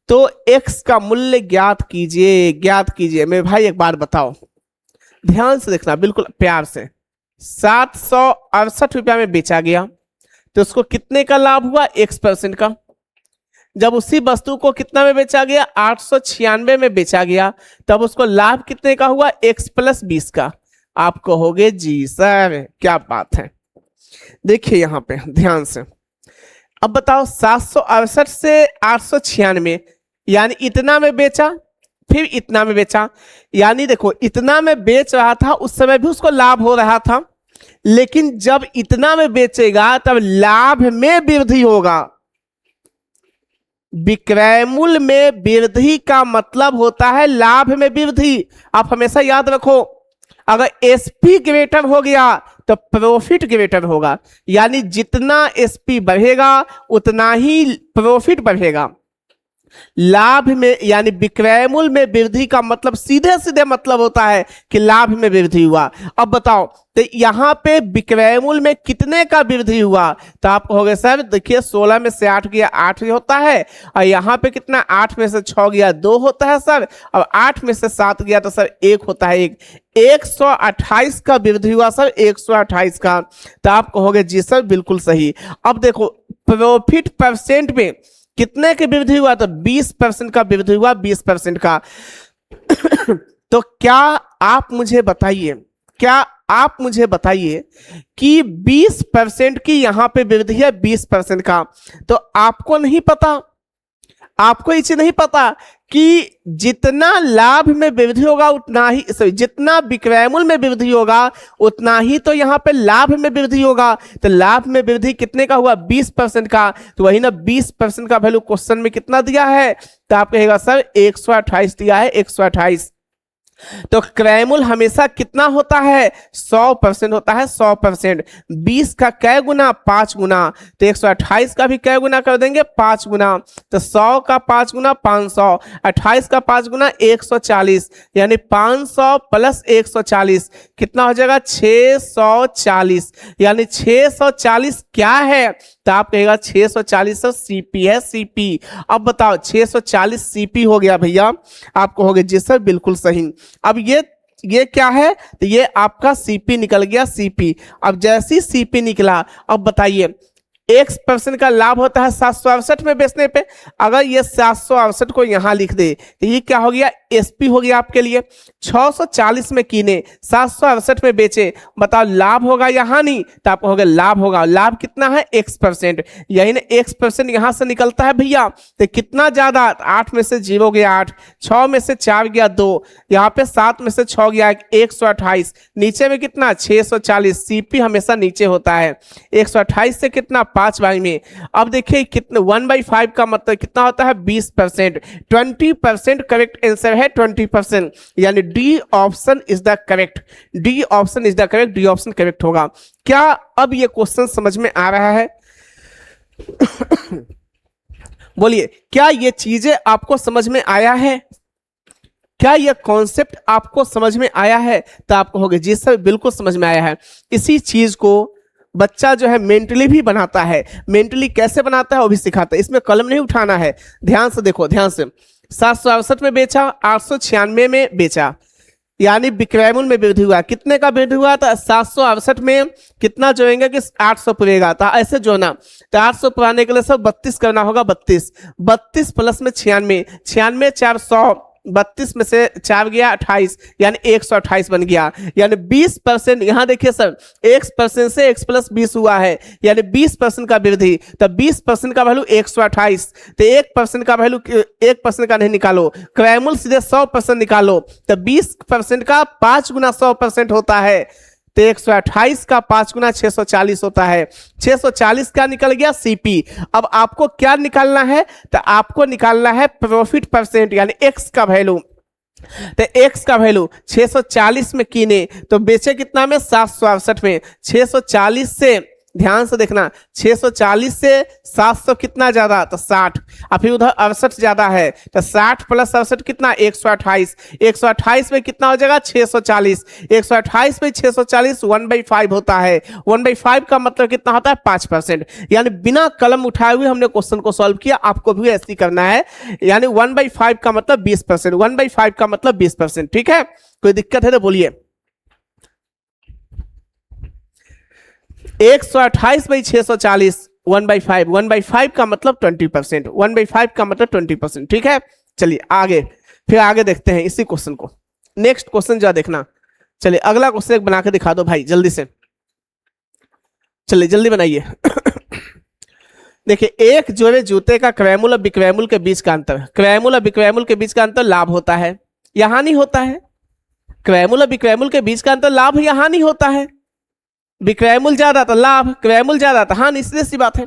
तो x का मूल्य ज्ञात कीजिए। मेरे भाई एक बार बताओ, ध्यान से देखना, बिल्कुल प्यार से। 768 रुपया में बेचा गया तो उसको कितने का लाभ हुआ? x% का। जब उसी वस्तु को कितना में बेचा गया? 896 में बेचा गया, तब उसको लाभ कितने का हुआ? x प्लस 20 का। आप कहोगे जी सर क्या बात है। देखिए यहां पे ध्यान से, अब बताओ 768 से 896 यानी इतना में बेचा, फिर इतना में बेचा, यानी देखो इतना में बेच रहा था उस समय भी उसको लाभ हो रहा था, लेकिन जब इतना में बेचेगा तब लाभ में वृद्धि होगा। विक्रय मूल्य में वृद्धि का मतलब होता है लाभ में वृद्धि। आप हमेशा याद रखो, अगर एसपी ग्रेटर हो गया तो प्रॉफिट ग्रेटर होगा, यानी जितना एसपी बढ़ेगा उतना ही प्रॉफिट बढ़ेगा। लाभ में यानी विक्रय मूल्य में वृद्धि का मतलब सीधे सीधे मतलब होता है कि लाभ में वृद्धि हुआ। अब बताओ तो यहां पे विक्रय मूल्य में कितने का वृद्धि हुआ? तो आप कहोगे सर देखिए 16 में से 8 गया 8 ही होता है, और यहाँ पे कितना 8 में से 6 गया 2 होता है सर, और 8 में से 7 गया तो सर 1 होता है 1। 128 का वृद्धि हुआ सर, 128 का। तो आप कहोगे जी सर बिल्कुल सही। अब देखो प्रॉफिट परसेंट में कितने की वृद्धि हुआ? तो 20% का वृद्धि हुआ, 20% का। तो क्या आप मुझे बताइए कि 20% की यहां पे वृद्धि है 20% का, तो आपको नहीं पता, आपको ये चीज नहीं पता कि जितना लाभ में वृद्धि होगा उतना ही, जितना विक्रय मूल्य में वृद्धि होगा उतना ही तो यहाँ पे लाभ में वृद्धि होगा। तो लाभ में वृद्धि कितने का हुआ? 20% का। तो वही ना 20% का वैल्यू क्वेश्चन में कितना दिया है? तो आप कहेगा सर 128 दिया है, 128। तो क्रय मूल्य हमेशा कितना होता है? 100% होता है, 100%। 20 का कै गुना? 5 गुना। तो 128 का भी कै गुना कर देंगे? 5 गुना। तो 100 का 5 गुना 500, 28 का 5 गुना 140, यानी 500 प्लस 140 कितना हो जाएगा? 640। यानी 640 क्या है? तो आप कहेगा 640 सीपी है, सीपी। अब बताओ 640 सीपी हो गया भैया, आप कहोगे जी सर बिल्कुल सही। अब ये क्या है? तो ये आपका सीपी निकल गया, सीपी। अब जैसी सीपी निकला, अब बताइए x% का लाभ होता है 768 में बेचने पे। अगर ये 768 को यहां लिख दे तो ये क्या हो गया? एसपी हो गया आपके लिए। 640 में कीने, 768 में बेचे, बताओ लाभ होगा यहाँ? नहीं। तो आप कहोगे लाभ होगा। लाभ कितना है? x%। यही ना x% यहां से निकलता है भैया। तो कितना ज्यादा? 8 में से 0 गया 8, 6 में से 4 गया 2, यहाँ पे 7 में से 6 गया 128, नीचे में कितना? 640। सीपी हमेशा नीचे होता है। 128 से कितना? 5 बाई में। अब देखिए कितने 1/5 का मतलब कितना होता है? 20%। 20% करेक्ट आंसर है 20%, यानी D option is the correct. D option is the correct, D option correct होगा। क्या अब ये क्वेश्चन समझ में आ रहा है? बोलिए क्या ये चीजें आपको समझ में आया है? क्या यह कॉन्सेप्ट आपको समझ में आया है? तो आप कहोगे जी सर बिल्कुल समझ में आया है। इसी चीज को बच्चा जो है मेंटली भी बनाता है। मेंटली कैसे बनाता है वो भी सिखाता है। इसमें कलम नहीं उठाना है, ध्यान से देखो, ध्यान से। 768 में बेचा, 896 में बेचा, यानी विक्रय मूल्य में वृद्धि हुआ। कितने का वृद्धि हुआ था? 768 में कितना जोड़ेंगे कि 800 पुरेगा था, ऐसे जोड़ना। तो 800 पुराने के लिए सब 32 करना होगा। 32 प्लस में 96, 96 400, 32 में से 4 गया 28, यानी 128 बन गया। यानी 20%, यहां देखिए सर x% से x प्लस 20 हुआ है, यानी 20% का वृद्धि। तो 20% का वैल्यू 128। तो 1% का वैल्यू 1% का नहीं निकालो, क्रय मूल्य सीधे 100% निकालो। तो 20% का 5 गुना 100% होता है। तो 128 का 5 गुना 640 होता है। 640 का निकल गया सीपी। अब आपको क्या निकालना है? तो आपको निकालना है प्रॉफिट परसेंट, यानी एक्स का वैल्यू। तो एक्स का वैल्यू 640 में कीने तो बेचे कितना में? 768 में। 640 से ध्यान से देखना, 640 से 700 कितना ज्यादा, तो 60, और फिर उधर 68 ज्यादा है, तो 60 प्लस 68 कितना, 128, 128 में कितना हो जाएगा, 640, 128 में 640 1/5 होता है, 1/5 का मतलब कितना होता है, 5%। यानी बिना कलम उठाए हुए हमने क्वेश्चन को सॉल्व किया, आपको भी ऐसे ही करना है। यानी 1/5 का मतलब 20%, 1/5 का मतलब 20%, ठीक है। कोई दिक्कत है तो बोलिए। 128/640 1/5, 1/5 का मतलब 20%, 1/5 का मतलब 20%, ठीक है। चलिए आगे, फिर आगे देखते हैं इसी क्वेश्चन को। नेक्स्ट क्वेश्चन जो देखना, चलिए अगला क्वेश्चन एक बना के दिखा दो भाई जल्दी से, चलिए जल्दी बनाइए। देखिए, एक जोड़े जूते का क्रयमूल्य और विक्रयमूल्य के बीच का अंतर, क्रयमूल्य और विक्रयमूल्य के बीच का अंतर लाभ होता है या हानि होता है। क्रयमूल्य और विक्रयमूल्य के बीच का अंतर लाभ या हानि होता है। विक्रयमूल्य ज्यादा तो लाभ, क्रयमूल्य ज्यादा तो हानि, सीधी सी बात है।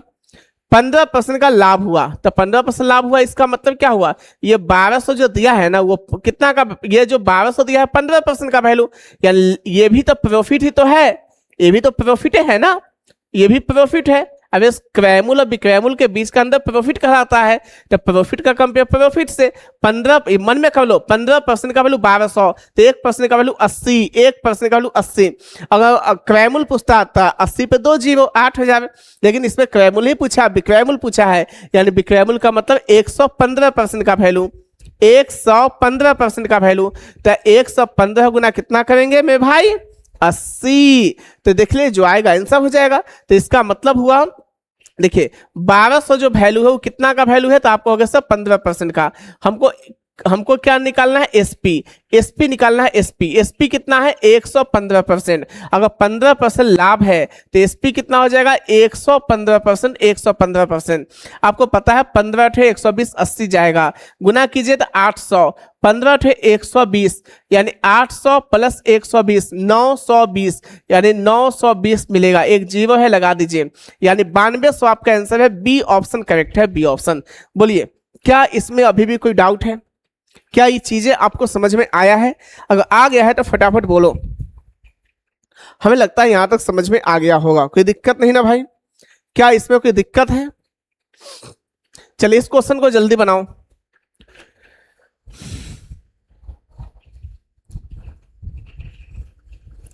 15% का लाभ हुआ तो 15% लाभ हुआ, इसका मतलब क्या हुआ, ये 1200 जो दिया है ना, वो कितना का, ये जो 1200 दिया है 15% का वैल्यू, या ये भी तो प्रॉफिट ही तो है, ये भी तो प्रॉफिट है ना, ये भी प्रॉफिट है। अब इस क्रयमूल्य और विक्रयमूल्य के बीच का अंदर प्रॉफिट कहलाता है, तो प्रॉफिट का कंपेयर प्रॉफिट से 15 मन में कर लो, 15% का वैल्यू 1200, तो 1% का वैल्यू 80, 1% का वैल्यू 80। अगर क्रयमूल्य पूछता था 80 पे 2 जीरो 8000, लेकिन इसमें क्रयमूल्य ही पूछा, विक्रयमूल्य पूछा है, यानी विक्रयमूल्य का मतलब 115% का वैल्यू, 115% का वैल्यू, तो 115 गुना कितना करेंगे मेरे भाई, 80। तो देख ले जो आएगा आंसर हो जाएगा। तो इसका मतलब हुआ, देखिए 1200 जो वैल्यू है वो कितना का वैल्यू है, तो आपको होगा सब 15% का। हमको क्या निकालना है, एसपी, एसपी निकालना है, एसपी, एसपी कितना है 115%। अगर 15% लाभ है तो एसपी कितना हो जाएगा 115%, 115%। आपको पता है 15 × 120 80 जाएगा, गुना कीजिए तो 800, 15 × 120 यानी 800 प्लस 120 920, यानी 920 मिलेगा, एक जीरो है लगा दीजिए, यानी 9200 आपका आंसर है। बी ऑप्शन करेक्ट है, बी ऑप्शन। बोलिए क्या इसमें अभी भी कोई डाउट है, क्या ये चीजें आपको समझ में आया है? अगर आ गया है तो फटाफट बोलो, हमें लगता है यहां तक समझ में आ गया होगा, कोई दिक्कत नहीं ना भाई, क्या इसमें कोई दिक्कत है? चलिए इस क्वेश्चन को जल्दी बनाओ,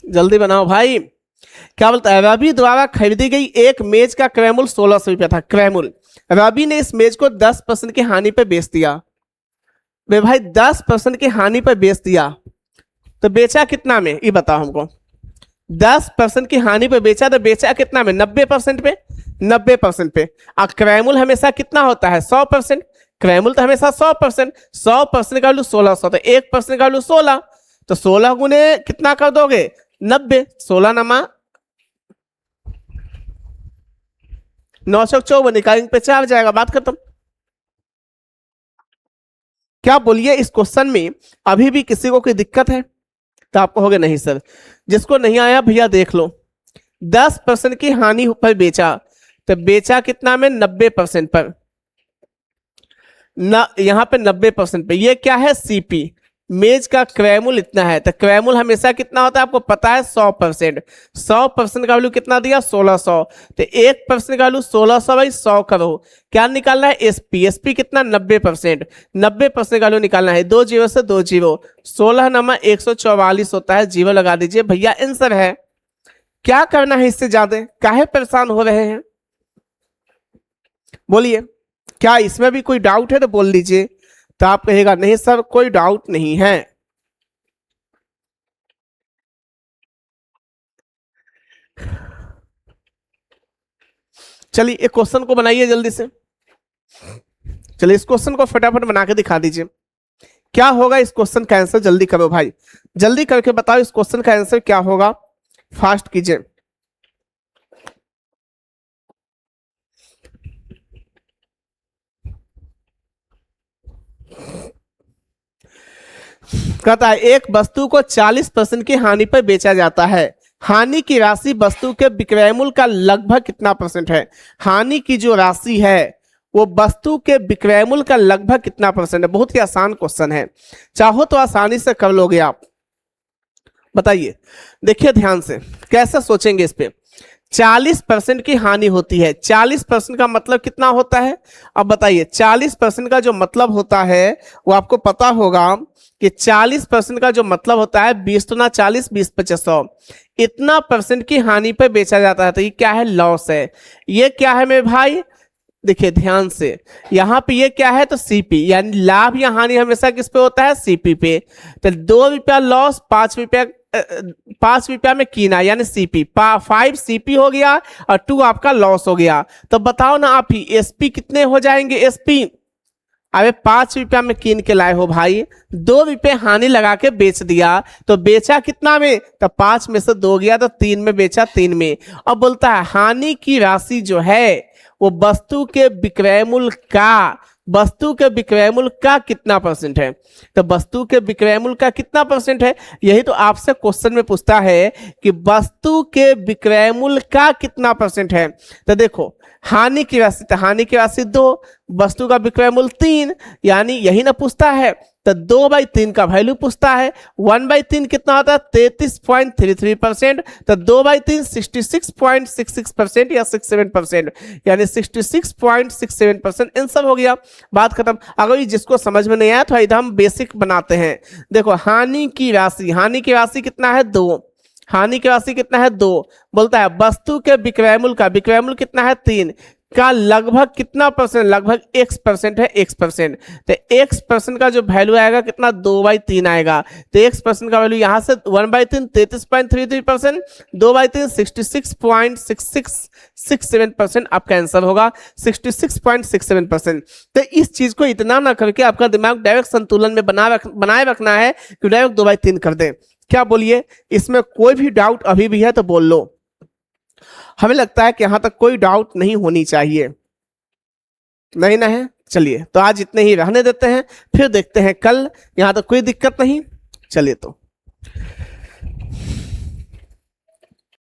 जल्दी बनाओ भाई। क्या बोलता है, रवि द्वारा खरीदी गई एक मेज का क्रयमूल्य 1600 रुपया था, क्रयमूल्य, रवि ने इस मेज को 10% की हानि पर बेच दिया। वे भाई 10% की हानि पर बेच दिया, तो बेचा कितना में, ये बताओ हमको। 10% की हानि पे बेचा तो बेचा कितना में, 90% पे, 90% पे। और क्रयमूल्य हमेशा कितना होता है 100%, क्रयमूल्य तो हमेशा 100%, 100% का वैल्यू 1600, तो 1% का वैल्यू 16, तो 16 गुने कितना कर दोगे 90, 16 नमा 954 निकालेंगे पे 4 जाएगा, बात खत्म। क्या बोलिए इस क्वेश्चन में अभी भी किसी को कोई दिक्कत है? तो आपको हो गया नहीं सर, जिसको नहीं आया भैया देख लो। 10% की हानि पर बेचा, तो बेचा कितना में 90% पर, न यहां पे 90% पे, ये क्या है सीपी, मेज का क्रयमूल्य इतना है, तो क्रयमूल्य हमेशा कितना होता है आपको पता है 100%, 100% का वैल्यू कितना दिया 1600, तो 1% का वैल्यू 1600 बाई 100 करो, क्या निकालना है एसपी, एसपी कितना 90%, 90% का वैल्यू निकालना है, 2 जीरो से 2 जीरो, 16 नमा 144 होता है, जीरो लगा दीजिए भैया, आंसर है। क्या करना है इससे ज्यादा, काहे परेशान हो रहे हैं? बोलिए क्या इसमें भी कोई डाउट है तो बोल दीजिए, तो आप कहेगा नहीं सर कोई डाउट नहीं है। चलिए एक क्वेश्चन को बनाइए जल्दी से, चलिए इस क्वेश्चन को फटाफट बना के दिखा दीजिए, क्या होगा इस क्वेश्चन का आंसर, जल्दी करो भाई, जल्दी करके बताओ इस क्वेश्चन का आंसर क्या होगा, फास्ट कीजिए। कहता है एक वस्तु को 40% की हानि पर बेचा जाता है, हानि की राशि वस्तु के विक्रय मूल्य का लगभग कितना परसेंट है? हानि की जो राशि है वो वस्तु के विक्रय मूल्य का लगभग कितना परसेंट है? बहुत ही आसान क्वेश्चन है, चाहो तो आसानी से कर लोगे आप, बताइए। देखिए ध्यान से कैसे सोचेंगे इस पे, 40% की हानि होती है। 40% का मतलब कितना होता है? अब बताइए, 40% का जो मतलब होता है वो आपको पता होगा कि 40% का जो मतलब होता है 20 दुना 40, 20 पचास 100, इतना परसेंट की हानि पे बेचा जाता है। तो ये क्या है? लॉस है। ये क्या है मेरे भाई? देखिए ध्यान से, यहाँ पे ये क्या है? तो सीपी, यानी लाभ या हानि हमेशा किस पे होता है? सीपी पे। तो 2 रुपया लॉस, 5 रुपया 5 रुपया में कीना, यानी सीपी 5 सीपी हो गया और 2 आपका लॉस हो गया। तो बताओ ना आप ही, एसपी कितने हो जाएंगे? एसपी, अबे 5 रुपया में कीन के लाए हो भाई, 2 रुपये हानि लगा के बेच दिया, तो बेचा कितना में? तो 5 में से 2 गया तो 3 में बेचा, 3 में। अब बोलता है हानि की राशि जो है वो वस्तु के विक्रय मूल्य का कितना परसेंट है? तो वस्तु के विक्रय मूल्य का कितना परसेंट है? यही तो आपसे क्वेश्चन में पूछता है कि वस्तु के विक्रय मूल्य का कितना परसेंट है। तो देखो, हानि की राशि, तो हानि की राशि 2, वस्तु का विक्रय मूल्य 3, यानी यही ना पूछता है। तो 2/3 का वैल्यू पूछता है। 1/3 कितना होता है? 33.33%। तो 2/3 66.66% या 67%, यानी 66.67% आंसर हो गया। बात खत्म। अगर ये जिसको समझ में नहीं आया तो इधर हम बेसिक बनाते हैं। देखो, हानि की राशि कितना है? 2। हानि की राशि कितना है? 2। बोलता है वस्तु के विक्रय मूल्य कितना है? 3 का लगभग कितना परसेंट? लगभग x% है, x%। तो x% का जो वैल्यू आएगा कितना? 2/3 आएगा। तो x% का वैल्यू यहाँ से 1/3 33.33%, 2/3 66.6667% आपका आंसर होगा, 66.67%। तो इस चीज को इतना ना करके आपका दिमाग डायरेक्ट संतुलन में बनाए रखना है कि डायरेक्ट 2/3 कर दे। क्या बोलिए, इसमें कोई भी डाउट अभी भी है तो बोल लो। हमें लगता है कि यहां तक कोई डाउट नहीं होनी चाहिए, नहीं ना है? चलिए, तो आज इतने ही रहने देते हैं, फिर देखते हैं कल। यहां तक कोई दिक्कत नहीं? चलिए तो